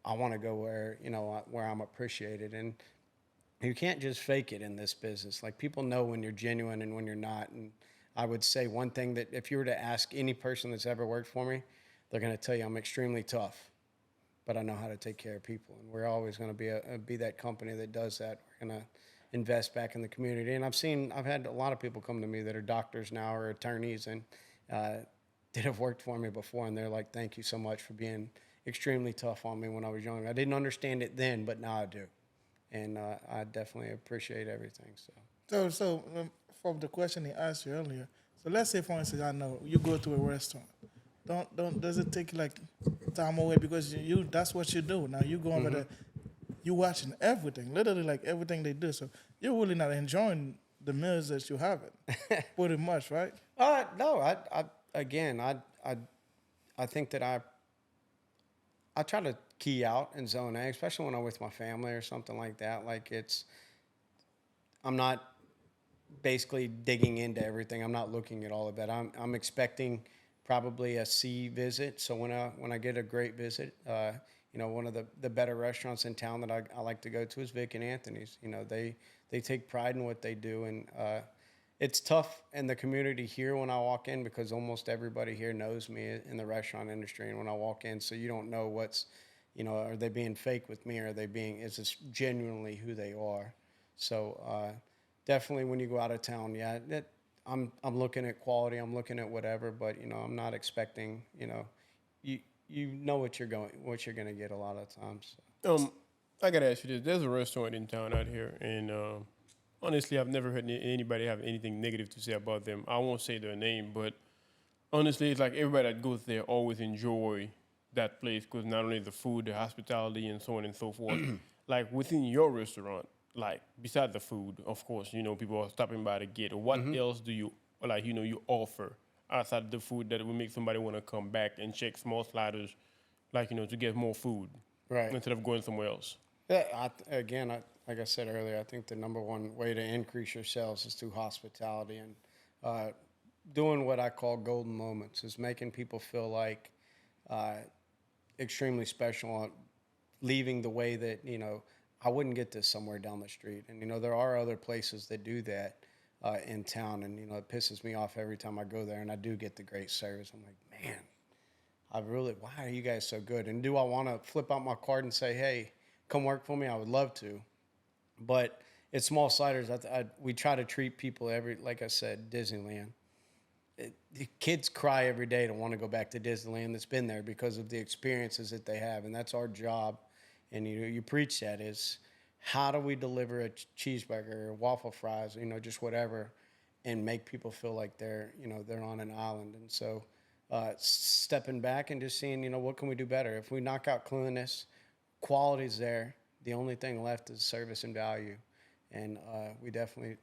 I want to go where I'm appreciated. And you can't just fake it in this business. Like, people know when you're genuine and when you're not. And I would say one thing, that if you were to ask any person that's ever worked for me, they're going to tell you I'm extremely tough, but I know how to take care of people. And we're always going to be that company that does that. We're going to invest back in the community. And I've had a lot of people come to me that are doctors now or attorneys, and that have worked for me before, and they're like, "Thank you so much for being extremely tough on me when I was young. I didn't understand it then, but now I do." And I definitely appreciate everything. So from the question he asked you earlier, so let's say, for instance, I know you go to a restaurant. Does it take like time away, because you that's what you do now? You go over there, you watching everything, literally like everything they do. So you're really not enjoying the meals that you have it, pretty much, right? No, I think that I try to key out and zone out, especially when I'm with my family or something like that. Like, I'm not basically digging into everything. I'm not looking at all of that. I'm expecting probably a C visit. So when I get a great visit, one of the better restaurants in town that I like to go to is Vic and Anthony's. They take pride in what they do, and it's tough in the community here when I walk in, because almost everybody here knows me in the restaurant industry. And when I walk in, so you don't know what's, are they being fake with me? Or is this genuinely who they are? So definitely when you go out of town, I'm looking at quality, I'm looking at whatever, but I'm not expecting, you know what you're going to get a lot of times. So. I gotta ask you this. There's a restaurant in town out here, and honestly, I've never heard anybody have anything negative to say about them. I won't say their name, but honestly, it's like everybody that goes there always enjoy that place, because not only the food, the hospitality, and so on and so forth. Like, within your restaurant, like, besides the food, of course, people are stopping by to get. What else do you you offer outside the food that will make somebody want to come back and check Small Sliders, to get more food, right, instead of going somewhere else? Yeah, like I said earlier, I think the number one way to increase your sales is through hospitality, and doing what I call golden moments, is making people feel like extremely special, leaving the way that, I wouldn't get this somewhere down the street. And, there are other places that do that in town, and, it pisses me off every time I go there and I do get the great service. I'm like, man, why are you guys so good? And do I want to flip out my card and say, "Hey, come work for me"? I would love to. But at Small Sliders, we try to treat people like I said, Disneyland. The kids cry every day to want to go back to Disneyland that's been there, because of the experiences that they have. And that's our job. And you preach that, is how do we deliver a cheeseburger or waffle fries, just whatever, and make people feel like they're on an island. And so stepping back and just seeing, what can we do better? If we knock out cleanliness, quality's there. The only thing left is service and value. And we definitely,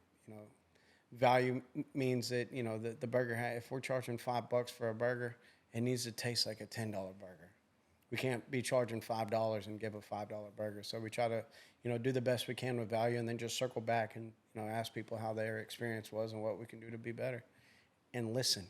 value means that, the burger, if we're charging $5 for a burger, it needs to taste like a $10 burger. We can't be charging $5 and give a $5 burger. So we try to, do the best we can with value, and then just circle back and, ask people how their experience was and what we can do to be better, and listen.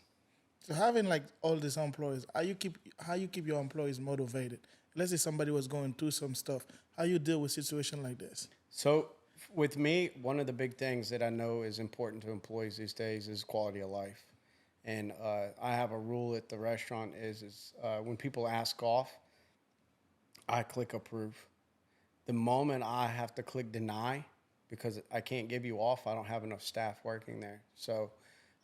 So having like all these employees, how you keep your employees motivated? Let's say somebody was going through some stuff. How you deal with a situation like this? So with me, one of the big things that I know is important to employees these days is quality of life. And I have a rule at the restaurant is when people ask off, I click approve. The moment I have to click deny because I can't give you off, I don't have enough staff working there. So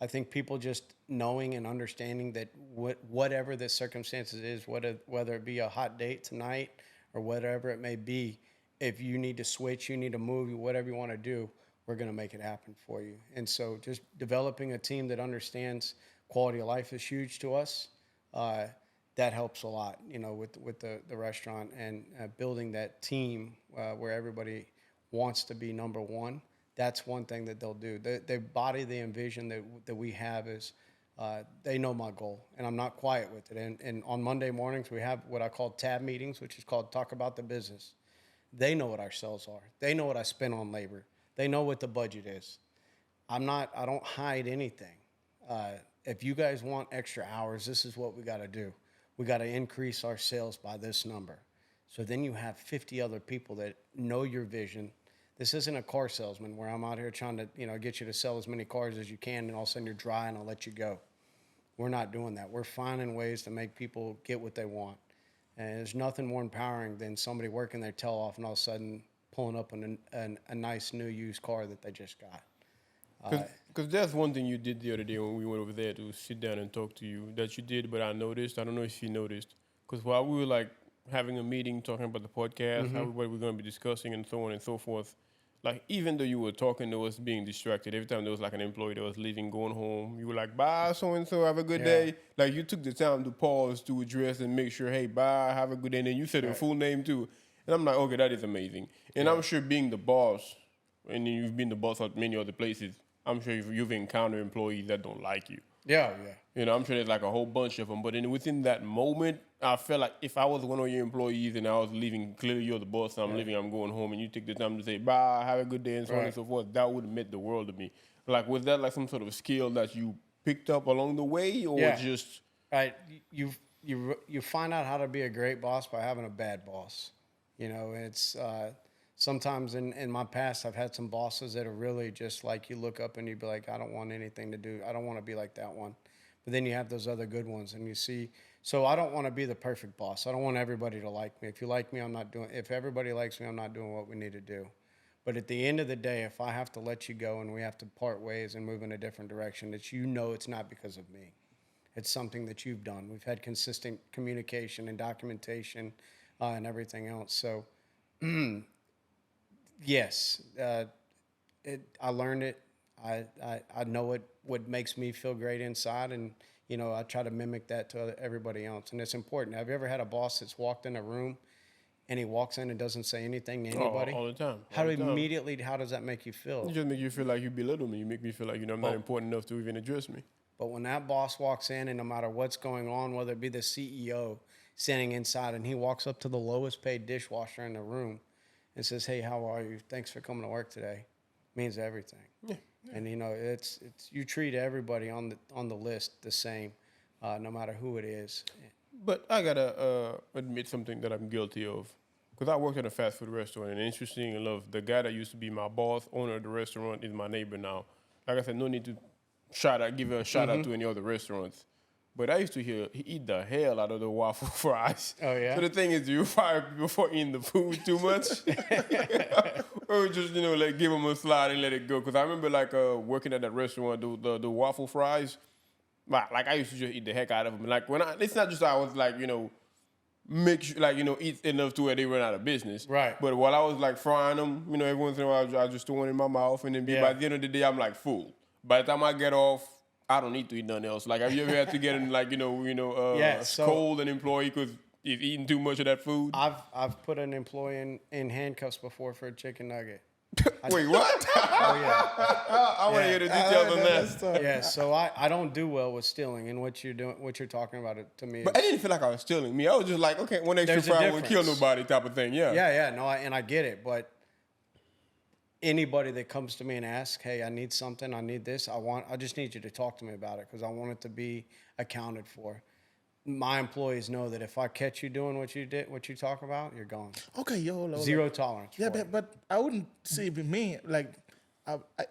I think people just knowing and understanding that whatever the circumstances is, whether it be a hot date tonight or whatever it may be, if you need to switch, you need to move, whatever you want to do, we're going to make it happen for you. And so just developing a team that understands quality of life is huge to us. That helps a lot, with the restaurant, and building that team where everybody wants to be number one. That's one thing that they'll do. They body the envision that we have is they know my goal, and I'm not quiet with it. And on Monday mornings, we have what I call tab meetings, which is called Talk About the Business. They know what our sales are. They know what I spend on labor. They know what the budget is. I don't hide anything. If you guys want extra hours, this is what we got to do. We got to increase our sales by this number. So then you have 50 other people that know your vision. This isn't a car salesman where I'm out here trying to, get you to sell as many cars as you can, and all of a sudden you're dry and I'll let you go. We're not doing that. We're finding ways to make people get what they want. And there's nothing more empowering than somebody working their tail off and all of a sudden pulling up a nice new used car that they just got. Because that's one thing you did the other day when we went over there to sit down and talk to you that you did, but I noticed. I don't know if you noticed. Because while we were like having a meeting talking about the podcast, how what we're going to be discussing and so on and so forth, like even though you were talking to us being distracted, every time there was like an employee that was leaving, going home, you were like, bye, so-and-so, have a good day. Like you took the time to pause to address and make sure, hey, bye, have a good day. And then you said your full name too. And I'm like, okay, that is amazing. And I'm sure being the boss, and you've been the boss at many other places, I'm sure you've encountered employees that don't like you. Yeah. I'm sure there's like a whole bunch of them. But then within that moment, I felt like if I was one of your employees and I was leaving, clearly you're the boss, I'm leaving, I'm going home, and you take the time to say, bye, have a good day, and so on and so forth, that would have meant the world to me. Like, was that like some sort of skill that you picked up along the way, or just... Right. You find out how to be a great boss by having a bad boss. It's... Sometimes in my past, I've had some bosses that are really just like you look up and you be like, I don't want anything to do. I don't want to be like that one. But then you have those other good ones, and you see. So I don't want to be the perfect boss. I don't want everybody to like me. If you like me, I'm not doing. If everybody likes me, I'm not doing what we need to do. But at the end of the day, if I have to let you go and we have to part ways and move in a different direction, it's not because of me. It's something that you've done. We've had consistent communication and documentation and everything else. So. Yes, I learned it. I know what makes me feel great inside, and I try to mimic that to everybody else. And it's important. Have you ever had a boss that's walked in a room and he walks in and doesn't say anything to anybody? All the time. How does that make you feel? It just make you feel like you belittle me. You make me feel like I'm not important enough to even address me. But when that boss walks in, and no matter what's going on, whether it be the CEO standing inside and he walks up to the lowest paid dishwasher in the room and says, hey, how are you? Thanks for coming to work today. Means everything. Yeah. And it's you treat everybody on the list the same, no matter who it is. But I gotta admit something that I'm guilty of, because I worked at a fast food restaurant, and interesting enough, the guy that used to be my boss, owner of the restaurant, is my neighbor now. Like I said, no need to give a shout out to any other restaurants. But I used to hear he eat the hell out of the waffle fries. Oh, yeah? So the thing is, do you fire people for eating the food too much? Or just, like give them a slide and let it go? Because I remember working at that restaurant, the waffle fries, like I used to just eat the heck out of them. Like it's not just I was like, make sure, eat enough to where they run out of business. Right. But while I was frying them, every once in a while I just throw one in my mouth, and then by the end of the day, I'm full. By the time I get off, I don't need to eat nothing else. Like, have you ever had to get in, scold an employee because is eating too much of that food? I've put an employee in handcuffs before for a chicken nugget. Wait, what? Oh yeah. I want to hear the details on that. story. Yeah, so I don't do well with stealing, and what you're talking about it to me. But I didn't feel like I was stealing me. I was just like, okay, one extra There's a fry wouldn't kill difference. nobody type of thing. Yeah. Yeah, no, and I get it, but anybody that comes to me and asks, "Hey, I need something, I need this, I just need you to talk to me about it because I want it to be accounted for." My employees know that if I catch you doing what you talk about, you're gone. Okay, yo, hold on. Zero tolerance. Yeah, for it. but I wouldn't say it be me, like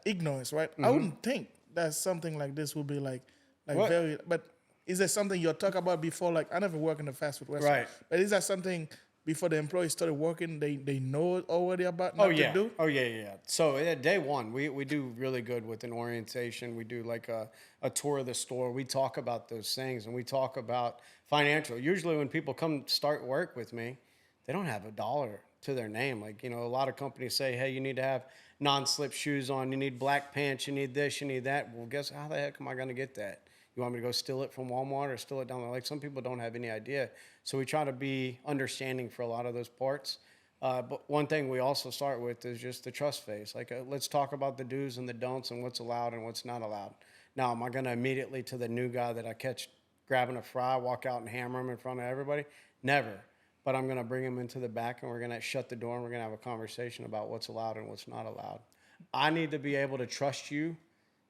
ignorance, right? I wouldn't think that something like this would be like What? very. But is there something you talk about before? Like I never worked in a fast food restaurant, Right. But is that something before the employees started working? They know already about not to do. Oh yeah. So at day one, we do really good with an orientation. We do like a tour of the store. We talk about those things, and we talk about financial. Usually when people come start work with me, they don't have a dollar to their name. Like, a lot of companies say, hey, you need to have non-slip shoes on. You need black pants. You need this. You need that. Well, guess how the heck am I going to get that? You want me to go steal it from Walmart or steal it down there? Like, some people don't have any idea. So we try to be understanding for a lot of those parts. But one thing we also start with is just the trust phase. Like, let's talk about the do's and the don'ts and what's allowed and what's not allowed. Now, am I going to immediately to the new guy that I catch grabbing a fry, walk out and hammer him in front of everybody? Never. But I'm going to bring him into the back, and we're going to shut the door, and we're going to have a conversation about what's allowed and what's not allowed. I need to be able to trust you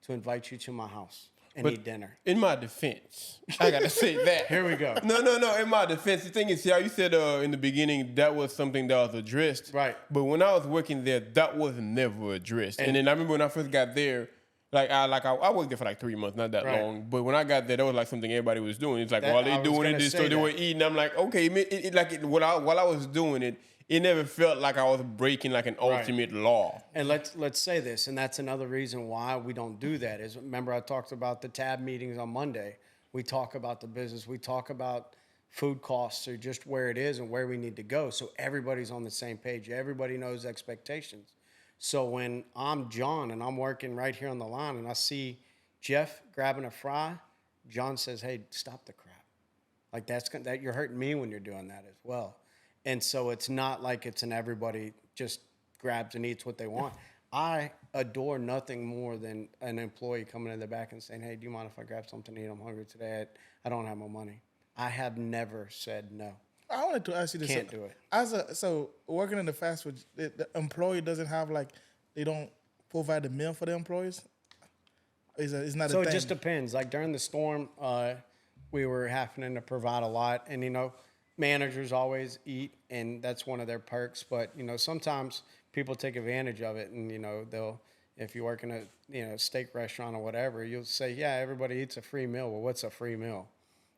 to invite you to my house and eat dinner. In my defense, I gotta say that. Here we go. No. In my defense, the thing is, see how you said in the beginning that was something that was addressed. Right. But when I was working there, that was never addressed. And then I remember when I first got there, I worked there for like 3 months, not that Right. long. But when I got there, that was like something everybody was doing. It's like That- while I they was doing gonna it, so say they were that. eating. I'm like, okay, while I was doing it, it never felt like I was breaking like an ultimate law. And let's say this, and that's another reason why we don't do that. Is remember I talked about the tab meetings on Monday. We talk about the business. We talk about food costs or just where it is and where we need to go, so everybody's on the same page. Everybody knows expectations. So when I'm John and I'm working right here on the line and I see Jeff grabbing a fry, John says, "Hey, stop the crap. Like that you're hurting me when you're doing that as well." And so it's not like it's an everybody just grabs and eats what they want. I adore nothing more than an employee coming in the back and saying, "Hey, do you mind if I grab something to eat? I'm hungry today. I don't have my money." I have never said no. I wanted to ask you this. Can't do it. So working in the fast food, the employee doesn't have they don't provide the meal for the employees. It's not So a it thing. just depends. Like during the storm, we were having to provide a lot, and managers always eat, and that's one of their perks. But sometimes people take advantage of it, and they'll, if you work in a steak restaurant or whatever, you'll say, "Yeah, everybody eats a free meal." Well, what's a free meal?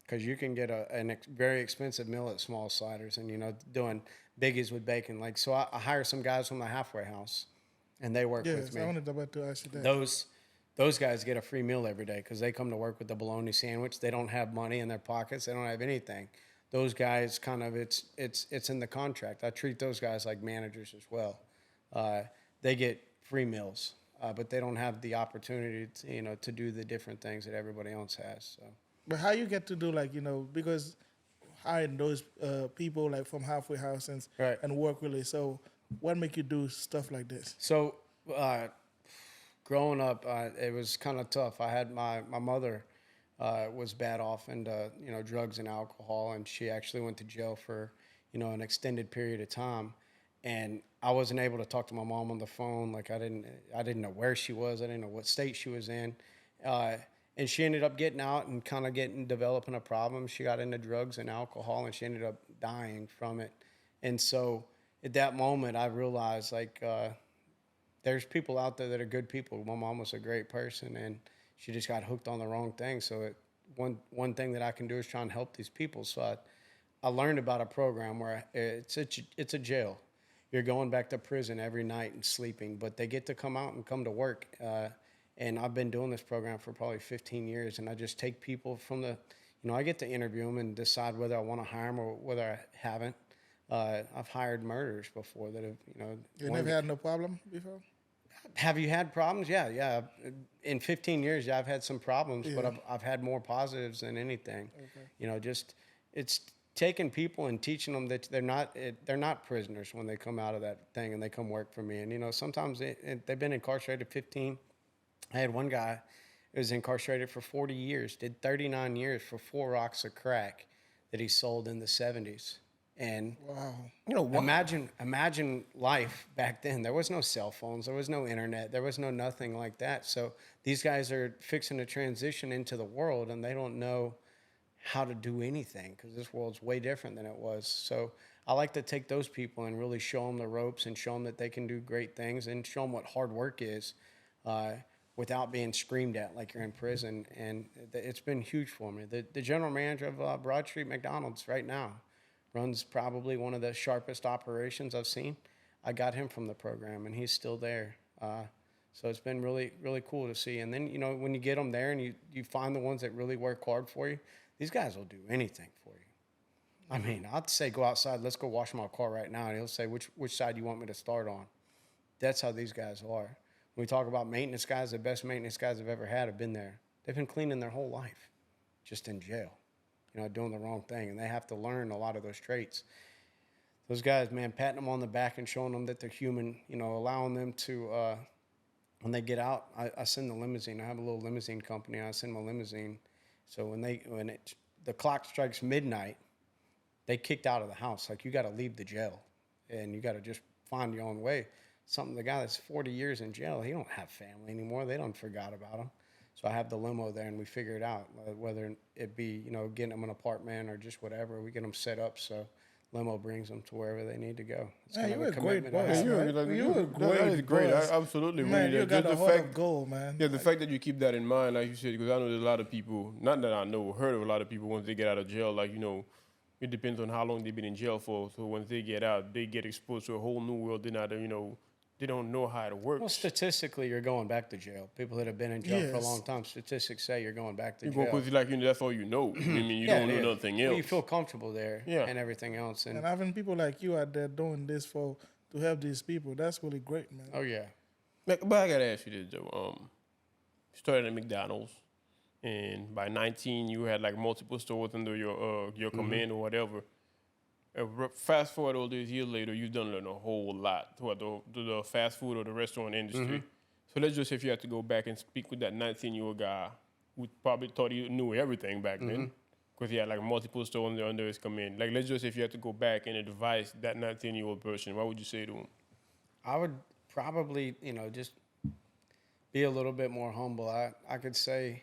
Because you can get a very expensive meal at Small Sliders, and doing biggies with bacon. Like, so I hire some guys from the halfway house, and they work with me. I wanted to ask you that. Those guys get a free meal every day because they come to work with the bologna sandwich. They don't have money in their pockets. They don't have anything. Those guys kind of it's in the contract. I treat those guys like managers as well. They get free meals, but they don't have the opportunity to do the different things that everybody else has. So. But how you get to do because hiring those people from halfway house and work really. So what make you do stuff like this? So growing up, it was kind of tough. I had my mother was bad off into drugs and alcohol, and she actually went to jail for an extended period of time. And I wasn't able to talk to my mom on the phone. Like I didn't know where she was. I didn't know what state she was in. And she ended up getting out and kind of developing a problem. She got into drugs and alcohol, and she ended up dying from it. And so at that moment, I realized there's people out there that are good people. My mom was a great person, and she just got hooked on the wrong thing. So one thing that I can do is try and help these people. So I learned about a program where it's a jail. You're going back to prison every night and sleeping, but they get to come out and come to work. And I've been doing this program for probably 15 years, and I just take people from I get to interview them and decide whether I want to hire them or whether I haven't. I've hired murderers before that have, You never had no problem before? Have you had problems? Yeah. In 15 years, I've had some problems, but I've had more positives than anything. Okay. taking people and teaching them that they're not prisoners when they come out of that thing and they come work for me. And, you know, sometimes they've been incarcerated 15. I had one guy who was incarcerated for 40 years, did 39 years for 4 rocks of crack that he sold in the 70s. And Wow. You know what? imagine life back then. There was no cell phones. There was no internet. There was no nothing like that. So these guys are fixing to transition into the world, and they don't know how to do anything because this world's way different than it was. So I like to take those people and really show them the ropes and show them that they can do great things and show them what hard work is without being screamed at like you're in prison. And it's been huge for me. The general manager of Broad Street McDonald's right now runs probably one of the sharpest operations I've seen. I got him from the program, and he's still there. So it's been really, really cool to see. And then, you know, when you get them there and you find the ones that really work hard for you, these guys will do anything for you. I mean, I'd say go outside, let's go wash my car right now. And he'll say, which side you want me to start on? That's how these guys are. When we talk about maintenance guys, the best maintenance guys I've ever had have been there. They've been cleaning their whole life, just in jail, you know, doing the wrong thing. And they have to learn a lot of those traits. Those guys, man, patting them on the back and showing them that they're human, you know, allowing them to, when they get out, I send the limousine. I have a little limousine company. I send my limousine. So when the clock strikes midnight, they kicked out of the house. Like, you got to leave the jail, and you got to just find your own way. The guy that's 40 years in jail, he don't have family anymore. They don't forgot about him. So I have the limo there, and we figure it out, whether it be, you know, getting them an apartment or just whatever. We get them set up so limo brings them to wherever they need to go. It's Man, kind you're of a great commitment I boss, have. You're a great That is great. boss. Absolutely. Man, really. you got Just a the heart fact, of gold, man. yeah, the fact that you keep that in mind, like you said, because I know there's a lot of people, not that I know, heard of a lot of people once they get out of jail, like, you know, it depends on how long they've been in jail for. So once they get out, they get exposed to a whole new world. They're not, you know, they don't know how it works. Well, statistically, you're going back to jail. People that have been in jail for a Yes. long time, statistics say you're going back to You jail. go because, like, you know, that's all you know. I mean, you don't know nothing else. Well, you feel comfortable there Yeah. and everything else. And having people like you out there doing this to help these people, that's really great, man. Oh, yeah. But I gotta ask you this though. You started at McDonald's, and by 19, you had like multiple stores under your command or whatever. Fast forward all these years later, you've done a whole lot to the fast food or the restaurant industry. So let's just say if you had to go back and speak with that 19-year-old guy who probably thought he knew everything back then, because he had like multiple stores under his command. Like, let's just say if you had to go back and advise that 19-year-old person, what would you say to him? I would probably, you know, just be a little bit more humble. I could say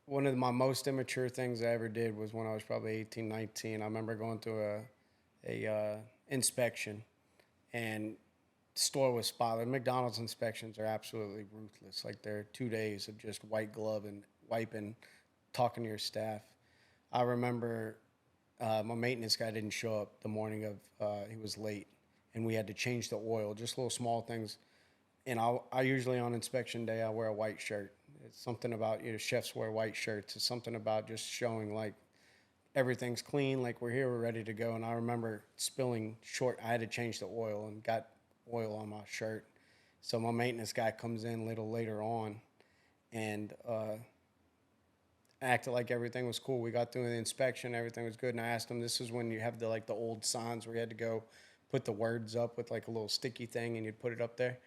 one of my most immature things I ever did was when I was probably 18, 19. I remember going to a inspection, and the store was spotless. McDonald's inspections are absolutely ruthless. Like, they're 2 days of just white glove and wiping, talking to your staff. I remember my maintenance guy didn't show up the morning of, he was late, and we had to change the oil, just little small things. And I usually on inspection day, I wear a white shirt. It's something about, you know, chefs wear white shirts. It's something about just showing like everything's clean, like we're here, we're ready to go. And I remember spilling short. I had to change the oil and got oil on my shirt. So my maintenance guy comes in a little later on and acted like everything was cool. We got through the inspection, everything was good. And I asked him, this is when you have the old signs where you had to go put the words up with like a little sticky thing and you'd put it up there.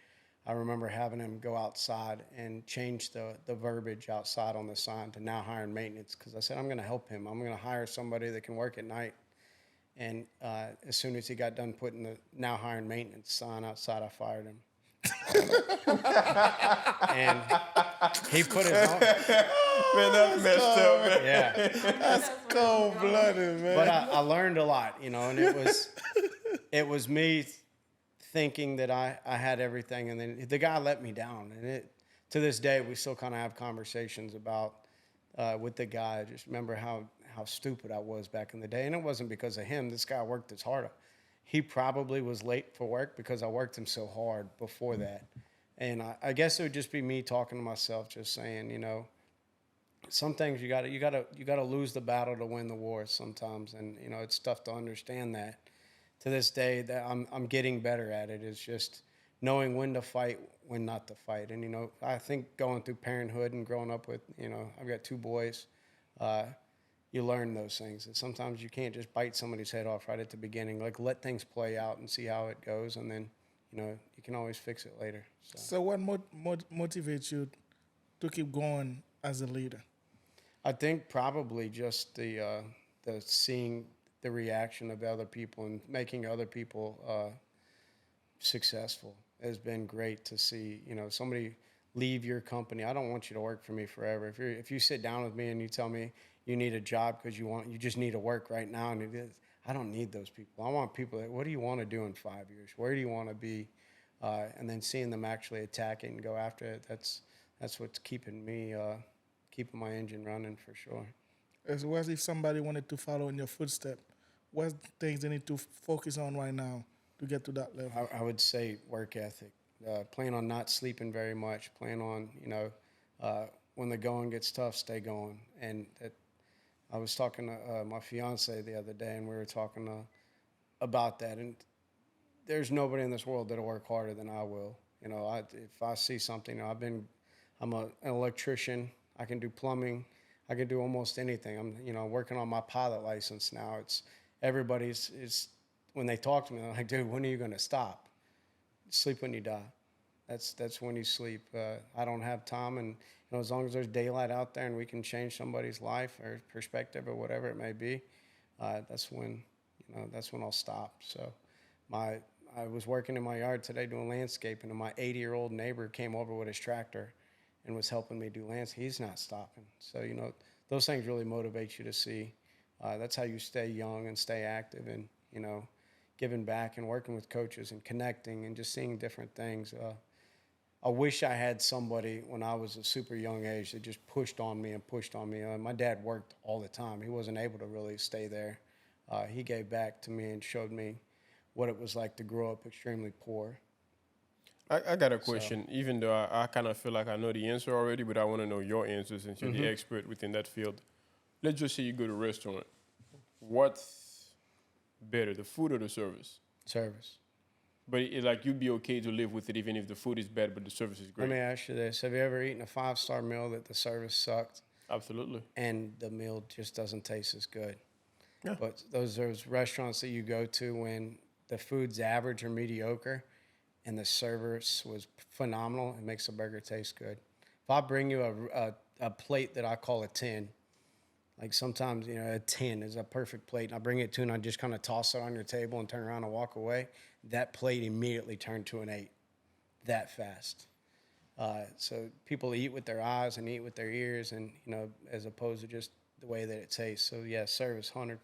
I remember having him go outside and change the verbiage outside on the sign to now hiring maintenance, because I said, I'm going to help him. I'm going to hire somebody that can work at night. And as soon as he got done putting the now hiring maintenance sign outside, I fired him. And he put his own. Man, that's messed up, man. Yeah. That's cold-blooded, man. But I learned a lot, you know, and it was me thinking that I had everything, and then the guy let me down. And to this day, we still kind of have conversations about with the guy. I just remember how stupid I was back in the day. And it wasn't because of him. This guy worked as hard. He probably was late for work because I worked him so hard before that. And I guess it would just be me talking to myself, just saying, you know, some things you gotta lose the battle to win the war sometimes. And, you know, it's tough to understand that. To this day, that I'm getting better at it, is just knowing when to fight, when not to fight. And, you know, I think going through parenthood and growing up with, you know, I've got 2 boys, you learn those things. And sometimes you can't just bite somebody's head off right at the beginning. Like, let things play out and see how it goes, and then, you can always fix it later. So what motivates you to keep going as a leader? I think probably just the seeing the reaction of other people and making other people successful has been great to see. Somebody leave your company. I don't want you to work for me forever. If you sit down with me and you tell me you need a job because you just need to work right now, and it is, I don't need those people. I want people that, what do you want to do in 5 years? Where do you want to be? And then seeing them actually attack it and go after it. That's what's keeping my engine running for sure. As well as if somebody wanted to follow in your footsteps, what things they need to focus on right now to get to that level? I would say work ethic. Plan on not sleeping very much. Plan on, when the going gets tough, stay going. And I was talking to my fiance the other day, and we were talking about that. And there's nobody in this world that'll work harder than I will. If I see something, I'm an electrician. I can do plumbing. I can do almost anything. I'm, working on my pilot license now. Everybody's when they talk to me, they're like, dude, when are you going to stop? Sleep when you die. That's when you sleep. I don't have time, and as long as there's daylight out there and we can change somebody's life or perspective or whatever it may be, that's when I'll stop. So I was working in my yard today doing landscaping, and my 80-year-old neighbor came over with his tractor and was helping me do landscaping. He's not stopping. So, those things really motivate you to see. That's how you stay young and stay active, and, giving back and working with coaches and connecting and just seeing different things. I wish I had somebody when I was a super young age that just pushed on me. My dad worked all the time. He wasn't able to really stay there. He gave back to me and showed me what it was like to grow up extremely poor. I got a question, even though I kind of feel like I know the answer already, but I want to know your answer since you're the expert within that field. Let's just say you go to a restaurant. What's better, the food or the service? Service. But you'd be okay to live with it even if the food is bad, but the service is great. Let me ask you this. Have you ever eaten a 5-star meal that the service sucked? Absolutely. And the meal just doesn't taste as good? Yeah. But those restaurants that you go to when the food's average or mediocre and the service was phenomenal, it makes the burger taste good. If I bring you a plate that I call a 10, like sometimes, a 10 is a perfect plate, and I bring it to you and I just kind of toss it on your table and turn around and walk away, that plate immediately turned to an 8 that fast. So people eat with their eyes and eat with their ears, and, as opposed to just the way that it tastes. So, yeah, service, 100%.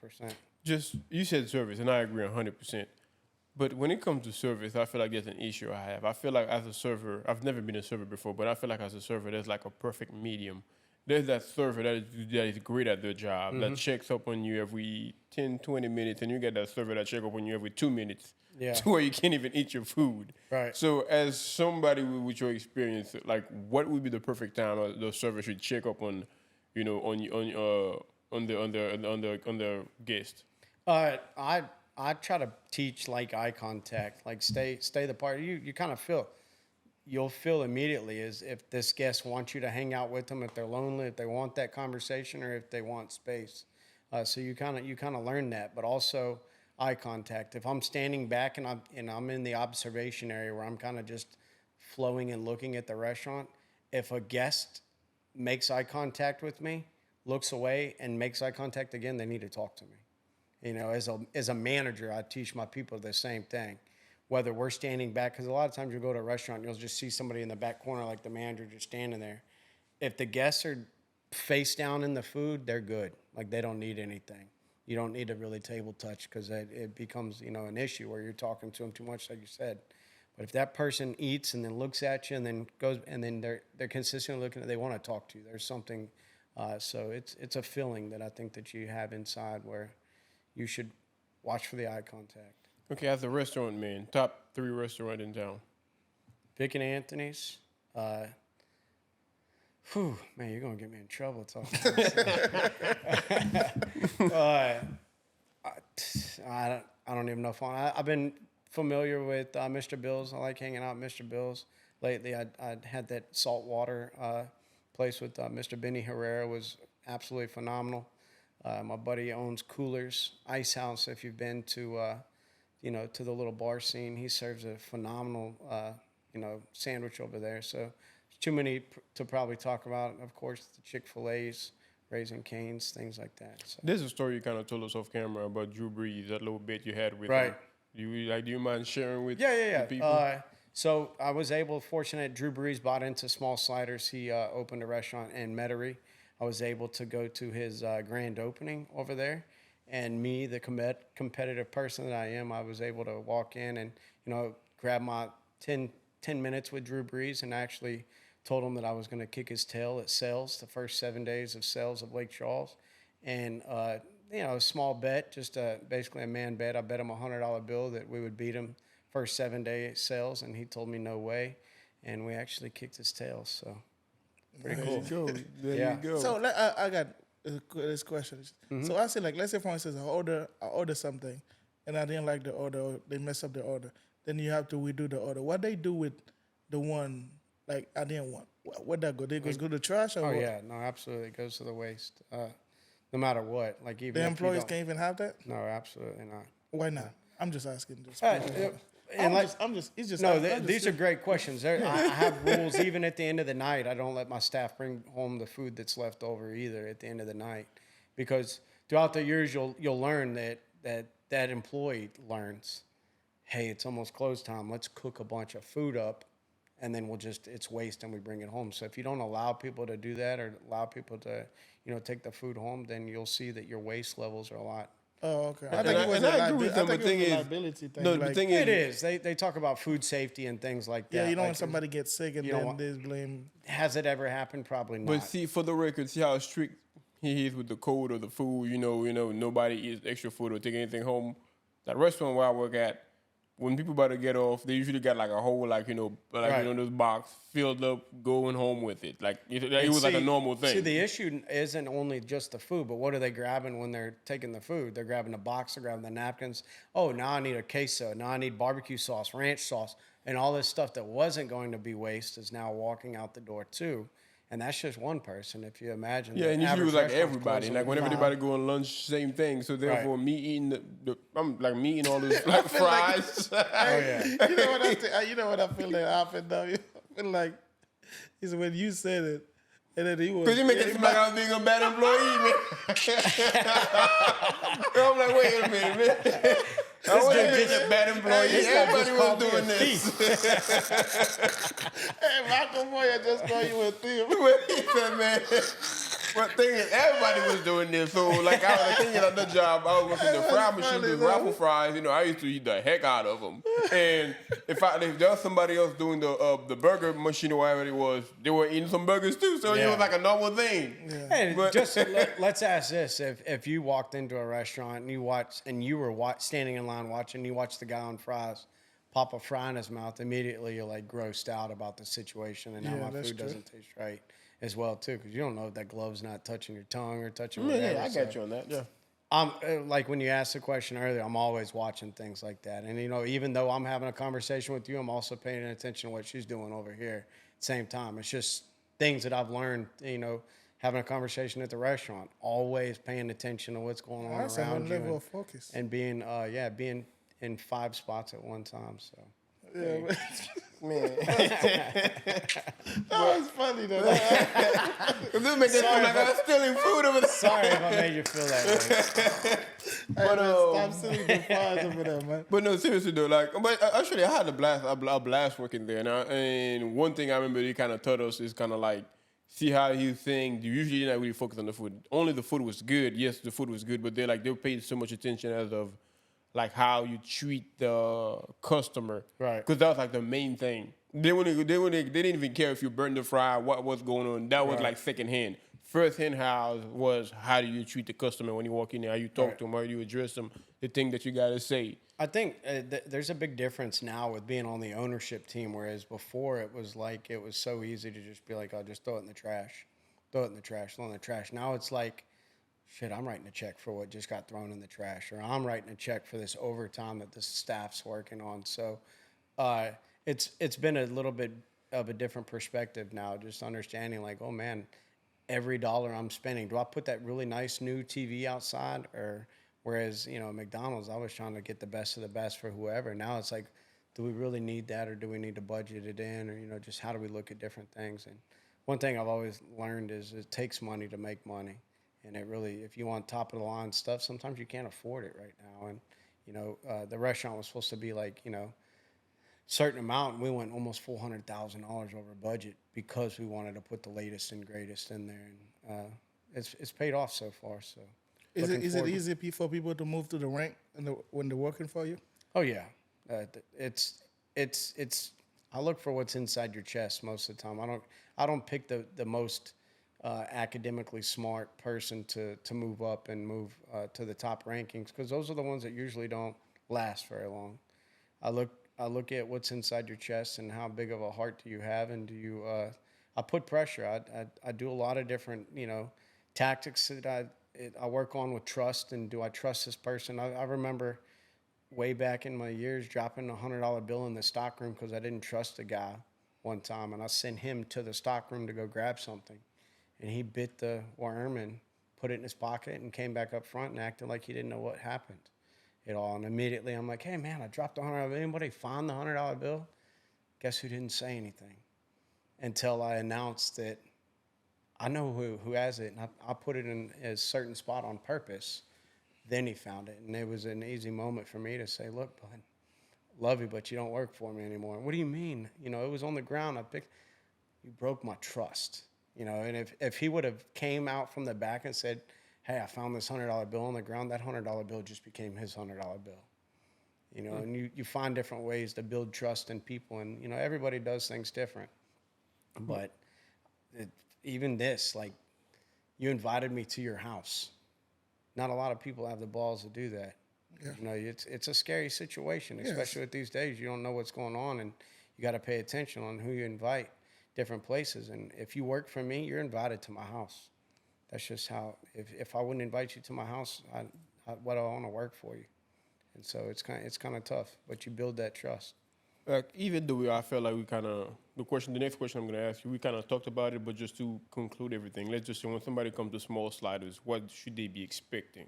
You said service, and I agree 100%. But when it comes to service, I feel like there's an issue I have. I feel like as a server, I've never been a server before, but I feel like as a server, there's like a perfect medium. There's that server that is great at their job, that checks up on you every 10, 20 minutes, and you get that server that checks up on you every 2 minutes to where you can't even eat your food. Right. So as somebody with your experience, what would be the perfect time the server should check up on, on the guest? I try to teach eye contact, stay the part. You kind of you'll feel immediately as if this guest wants you to hang out with them, if they're lonely, if they want that conversation, or if they want space. So you kind of learn that, but also eye contact. If I'm standing back and I'm in the observation area where I'm kind of just flowing and looking at the restaurant, if a guest makes eye contact with me, looks away and makes eye contact again, they need to talk to me. As a manager, I teach my people the same thing. Whether we're standing back, because a lot of times you'll go to a restaurant and you'll just see somebody in the back corner, like the manager, just standing there. If the guests are face down in the food, they're good. They don't need anything. You don't need to really table touch, because it becomes, an issue where you're talking to them too much, like you said. But if that person eats and then looks at you and then goes, and then they're consistently looking at, they want to talk to you. There's something. So it's a feeling that I think that you have inside where you should watch for the eye contact. Okay, as a restaurant man, top 3 restaurant in town. Vic and Anthony's. Man, you're gonna get me in trouble talking about this. I don't even know if I've been familiar with Mr. Bill's. I like hanging out at Mr. Bill's. Lately, I had that saltwater place with Mr. Benny Herrera, was absolutely phenomenal. My buddy owns Coolers Ice House. If you've been to, to the little bar scene, he serves a phenomenal, sandwich over there. So too many to probably talk about. Of course, the Chick-fil-A's, Raising Cane's, things like that. So. There's a story you kind of told us off camera about Drew Brees, that little bit you had with Right. him. Do you mind sharing with Yeah. the people? So I was fortunate, Drew Brees bought into Small Sliders. He opened a restaurant in Metairie. I was able to go to his grand opening over there. And me, the competitive person that I am, I was able to walk in and, grab my 10 minutes with Drew Brees and actually told him that I was going to kick his tail at sales, the first 7 days of sales of Lake Charles. And, a small bet, just basically a man bet. I bet him a $100 bill that we would beat him first 7-day sales, and he told me no way. And we actually kicked his tail, so pretty cool. There you go. So I got this question. So I say, like, let's say for instance, I order something, and I didn't like the order, or they mess up the order. Then you have to redo the order. What they do with the one like I didn't want? Where'd that go? They go to the trash or Oh what? yeah, no, absolutely, it goes to the waste. No matter what, like even The if you employees don't- can't even have that. No, absolutely not. Why not? I'm just asking. This. It's just. These are great questions. I have rules. Even at the end of the night, I don't let my staff bring home the food that's left over either at the end of the night, because throughout the years you'll learn that employee learns, hey, it's almost close time. Let's cook a bunch of food up, and then it's waste and we bring it home. So if you don't allow people to do that or allow people to take the food home, then you'll see that your waste levels are a lot. Oh, okay. And I agree with them, but the thing is, liability thing. no, the thing is, It is. They talk about food safety and things like that. yeah, you don't like, want somebody get sick and you don't then want- there's blame. Has it ever happened? Probably not. but see, for the record, see how strict he is with the code of the food. Nobody eats extra food or take anything home. That restaurant where I work at, when people about to get off, they usually got like a whole this box filled up, going home with it. Like it was like a normal thing. See, the issue isn't only just the food, but what are they grabbing when they're taking the food? They're grabbing a box, they're grabbing the napkins. Oh, now I need a queso. Now I need barbecue sauce, ranch sauce, and all this stuff that wasn't going to be waste is now walking out the door too. And that's just one person. If you imagine, Yeah, the and usually it average was like restaurant's everybody. closing Like at when 5. everybody go on lunch, same thing. So therefore, Right. me eating me eating all this like fries. Oh yeah. You know what I feel that happened though. I feel like is when you said it, and then he was. Because you make it seem like I was being a bad employee, man. I'm like, wait a minute, man. I wasn't being a bad employee. This guy Everybody just was called me a doing this. Hey, Michael Moyer just called you a thief. Wait, man. But thing is, everybody was doing this. So, like, I was thinking of the job. I was working the fry machine, the raffle fries. I used to eat the heck out of them. And if there was somebody else doing the burger machine or whatever it was, they were eating some burgers too. So it was like a normal thing. Yeah. Hey, But- just let's ask this: if you walked into a restaurant and you were standing in line watching, you watched the guy on fries pop a fry in his mouth, immediately you're like grossed out about the situation, and now Yeah, my that's food true. doesn't taste right as well too, because you don't know if that glove's not touching your tongue or touching Yeah, whatever. I so. got you on that. Yeah. Like when you asked the question earlier, I'm always watching things like that. And, even though I'm having a conversation with you, I'm also paying attention to what she's doing over here at the same time. It's just things that I've learned, having a conversation at the restaurant, always paying attention to what's going on That's a around you level of focus. and being in 5 spots at one time. So Yeah, but Man. that was funny though. This make it sound like I was stealing food over there. sorry if I made you feel that way. But, Stop stealing the fries over there, man. But no, seriously though, but actually I had a blast working there. And one thing I remember he kind of taught us is kind of like, see how he's saying, you usually not really focus on the food. Only the food was good. Yes, the food was good, but they paid so much attention as of like how you treat the customer. Right. Because that was like the main thing. They didn't even care if you burned the fry, what was going on. That was like second hand. First hand was how do you treat the customer when you walk in there, how you talk to them, how do you address them, the thing that you got to say. I think there's a big difference now with being on the ownership team, whereas before it was so easy to just be like, oh, just throw it in the trash. Throw it in the trash, throw it in the trash. Now it's like, shit, I'm writing a check for what just got thrown in the trash, or I'm writing a check for this overtime that the staff's working on. So it's been a little bit of a different perspective now, just understanding like, oh man, every dollar I'm spending. Do I put that really nice new TV outside, or whereas McDonald's, I was trying to get the best of the best for whoever. Now it's like, do we really need that, or do we need to budget it in, or just how do we look at different things? And one thing I've always learned is it takes money to make money, and it really, if you want top of the line stuff, sometimes you can't afford it right now. And the restaurant was supposed to be like certain amount, and we went almost $400,000 over budget because we wanted to put the latest and greatest in there, and it's paid off so far. So, Is looking it forward- easy for people to move to the rank when they're working for you? Oh yeah, it's. I look for what's inside your chest most of the time. I don't pick the most academically smart person to move up and move to the top rankings, because those are the ones that usually don't last very long. I look at what's inside your chest and how big of a heart do you have, and do you? I put pressure. I do a lot of different tactics that I work on with trust, and do I trust this person? I remember way back in my years dropping $100 bill in the stockroom because I didn't trust the guy one time, and I sent him to the stockroom to go grab something, and he bit the worm and put it in his pocket and came back up front and acted like he didn't know what happened at all. And immediately I'm like, hey man, I dropped $100 bill. Anybody find the $100 bill? Guess who didn't say anything until I announced that I know who has it, and I put it in a certain spot on purpose. Then he found it, and it was an easy moment for me to say, look, bud, love you, but you don't work for me anymore. What do you mean? It was on the ground. You broke my trust. And if he would have came out from the back and said, hey, I found this $100 bill on the ground, that $100 bill just became his $100 bill. And you find different ways to build trust in people, and, everybody does things different. But even this, like, you invited me to your house. Not a lot of people have the balls to do that. Yeah. It's a scary situation, especially with these days. You don't know what's going on, and you got to pay attention on who you invite, different places. And if you work for me, you're invited to my house. That's just how. If I wouldn't invite you to my house, I want to work for you. And so it's kind of tough, but you build that trust. Like, even though I felt like we kind of, the next question I'm going to ask you, we kind of talked about it, but just to conclude everything, let's just say when somebody comes to Small Sliders, what should they be expecting?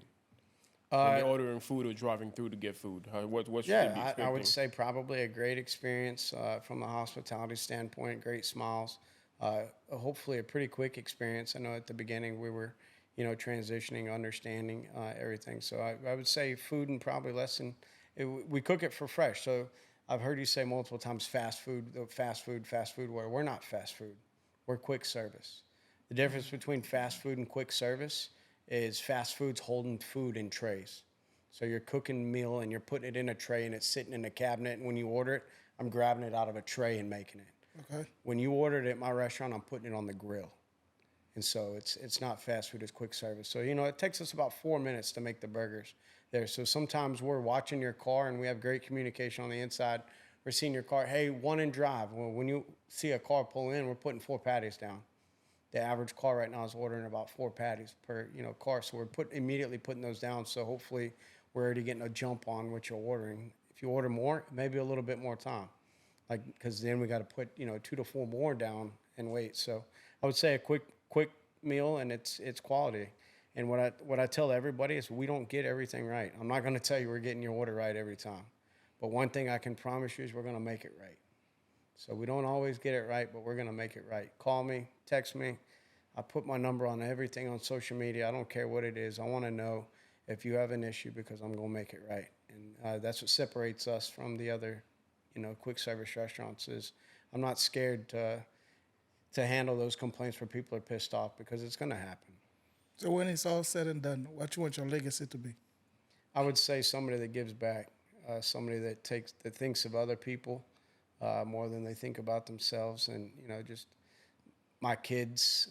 When they're ordering food or driving through to get food? What should they be expecting? I would say probably a great experience from the hospitality standpoint, great smiles, hopefully a pretty quick experience. I know at the beginning we were, transitioning, understanding everything. So I would say food, and probably less than, we cook it for fresh. So I've heard you say multiple times fast food, where we're not fast food. We're quick service. The difference between fast food and quick service is fast food's holding food in trays. So you're cooking a meal and you're putting it in a tray and it's sitting in a cabinet, and when you order it, I'm grabbing it out of a tray and making it. Okay. When you order it at my restaurant, I'm putting it on the grill. And so it's not fast food, it's quick service. So, it takes us about 4 minutes to make the burgers there. So sometimes we're watching your car and we have great communication on the inside. We're seeing your car, hey, one in drive. Well, when you see a car pull in, we're putting 4 patties down. The average car right now is ordering about 4 patties per, car. So we're immediately putting those down. So hopefully we're already getting a jump on what you're ordering. If you order more, maybe a little bit more time. Because then we got to put, 2 to 4 more down and wait. So I would say a quick meal, and it's quality. And what I tell everybody is we don't get everything right. I'm not going to tell you we're getting your order right every time. But one thing I can promise you is we're going to make it right. So we don't always get it right, but we're going to make it right. Call me, text me. I put my number on everything on social media. I don't care what it is. I want to know if you have an issue, because I'm going to make it right. And that's what separates us from the other, quick service restaurants, is I'm not scared to handle those complaints where people are pissed off, because it's going to happen. So when it's all said and done, what you want your legacy to be? I would say somebody that gives back, somebody that thinks of other people more than they think about themselves, and just my kids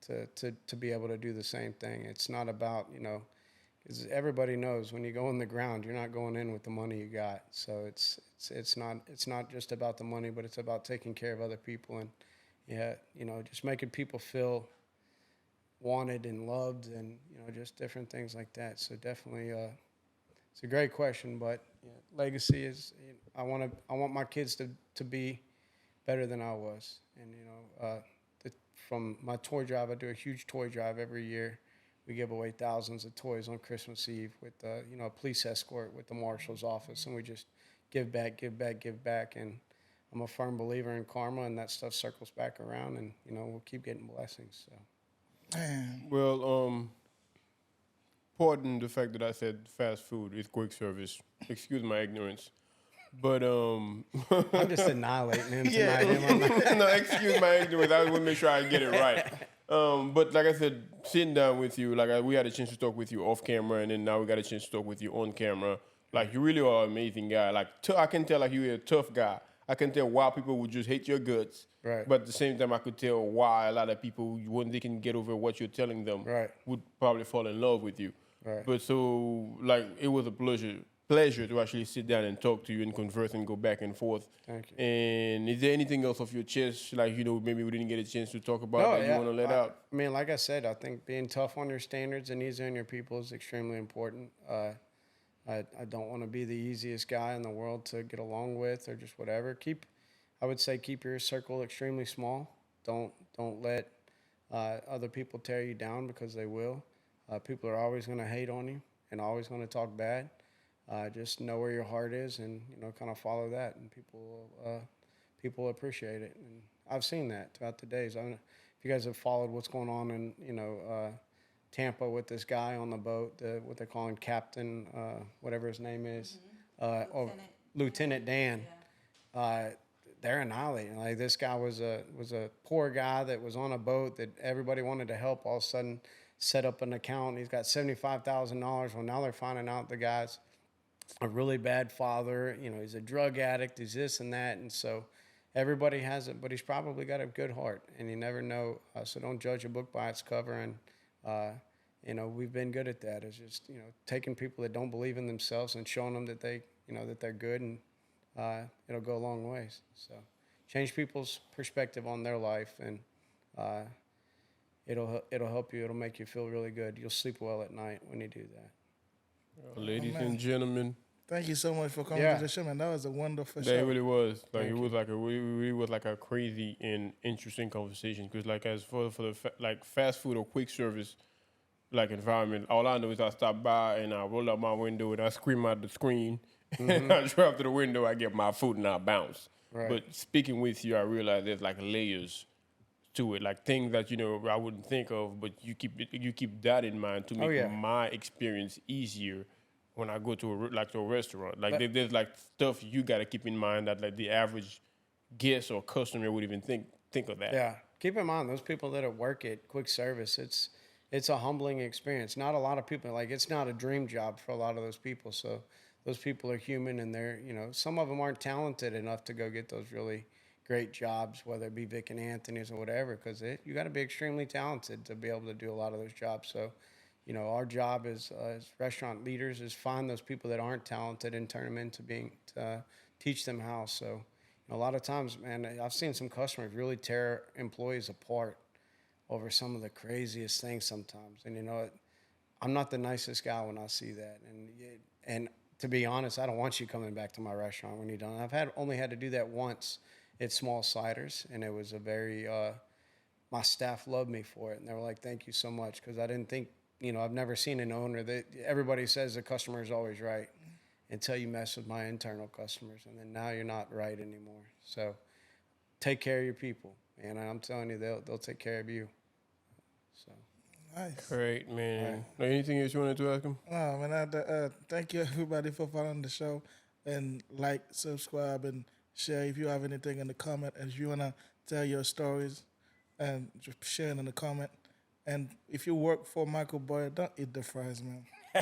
to be able to do the same thing. It's not about because everybody knows when you go in the ground, you're not going in with the money you got. So it's not just about the money, but it's about taking care of other people, and just making people feel wanted and loved, and just different things like that. So definitely it's a great question, but legacy is, I want my kids to be better than I was, and from my toy drive. I do a huge toy drive every year. We give away thousands of toys on Christmas Eve with, a police escort with the marshal's office, and we just give back, give back, give back. And I'm a firm believer in karma, and that stuff circles back around, and we'll keep getting blessings. So, Well, pardon the fact that I said fast food is quick service. Excuse my ignorance. But I'm just annihilating him tonight. no, excuse my ignorance. I want to make sure I get it right. But like I said, sitting down with you, we had a chance to talk with you off camera, and then now we got a chance to talk with you on camera. Like, you really are an amazing guy. Like, I can tell, like, you're a tough guy. I can tell why people would just hate your guts. Right. But at the same time, I could tell why a lot of people, when they can get over what you're telling them, Right. would probably fall in love with you. Right. But so, like, it was a pleasure to actually sit down and talk to you and converse and go back and forth. Thank you. And is there anything else off your chest, like, maybe we didn't get a chance to talk about that you want to let out? I mean, like I said, I think being tough on your standards and easy on your people is extremely important. I don't want to be the easiest guy in the world to get along with or just whatever. I would say keep your circle extremely small. Don't let other people tear you down, because they will. People are always going to hate on you and always going to talk bad. Just know where your heart is, and kind of follow that, and people appreciate it. And I've seen that throughout the days. I don't know if you guys have followed what's going on in Tampa with this guy on the boat, what they're calling Captain, whatever his name is, Lieutenant Dan. Yeah. They're annihilating. Like, this guy was a poor guy that was on a boat that everybody wanted to help. All of a sudden, set up an account. He's got $75,000. Well, now they're finding out the guy's a really bad father. He's a drug addict. He's this and that, and so everybody has it. But he's probably got a good heart, and you never know. So don't judge a book by its cover. And we've been good at that. It's just taking people that don't believe in themselves and showing them that that they're good, and it'll go a long ways. So change people's perspective on their life, and it'll help you. It'll make you feel really good. You'll sleep well at night when you do that. Ladies and gentlemen, thank you so much for coming to the show, man. That was a wonderful show. That really was. Like, it was like a crazy and interesting conversation. Because, like, as for the fast food or quick service, like, environment, all I know is I stop by and I roll up my window and I scream out the screen. Mm-hmm. I drive to the window, I get my food, and I bounce. Right. But speaking with you, I realize there's like layers to it, like things that I wouldn't think of, but you keep that in mind to make my experience easier when I go to a restaurant. Like, there's like stuff you got to keep in mind that, like, the average guest or customer would even think of that. Yeah, keep in mind those people that work at quick service. It's a humbling experience. Not a lot of people, like, it's not a dream job for a lot of those people. So those people are human, and they're some of them aren't talented enough to go get those really great jobs, whether it be Vic and Anthony's or whatever, because you got to be extremely talented to be able to do a lot of those jobs. So, our job as restaurant leaders is find those people that aren't talented and turn them into teach them how. So, a lot of times, man, I've seen some customers really tear employees apart over some of the craziest things sometimes. And I'm not the nicest guy when I see that. And to be honest, I don't want you coming back to my restaurant when you're done. I've only had to do that once. It's Small Sliders, and it was a very, my staff loved me for it, and they were like, thank you so much, because I didn't think, I've never seen an owner that, everybody says the customer is always right until you mess with my internal customers, and then now you're not right anymore. So take care of your people, and I'm telling you, they'll take care of you. So. Nice. Great, man. Right. Anything else you wanted to ask him? No, man, thank you, everybody, for following the show, and subscribe, and share if you have anything in the comment, and if you want to tell your stories, and just share it in the comment. And if you work for Michael Boyer, don't eat the fries, man. They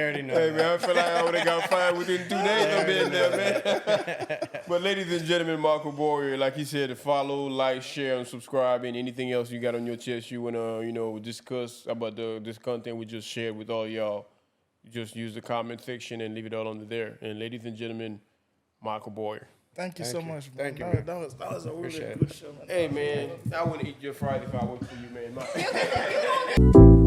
already know. Hey, man, I feel like I would have got fired within 2 days of being there, man. But ladies and gentlemen, Michael Boyer, like he said, follow, like, share, and subscribe, and anything else you got on your chest you want to, discuss about this content we just shared with all y'all. Just use the comment section and leave it all under there. And ladies and gentlemen, Michael Boyer. Thank you so much, man. Thank you. That was a really good show, man. Hey, man, I wouldn't eat your fries if I worked for you, man.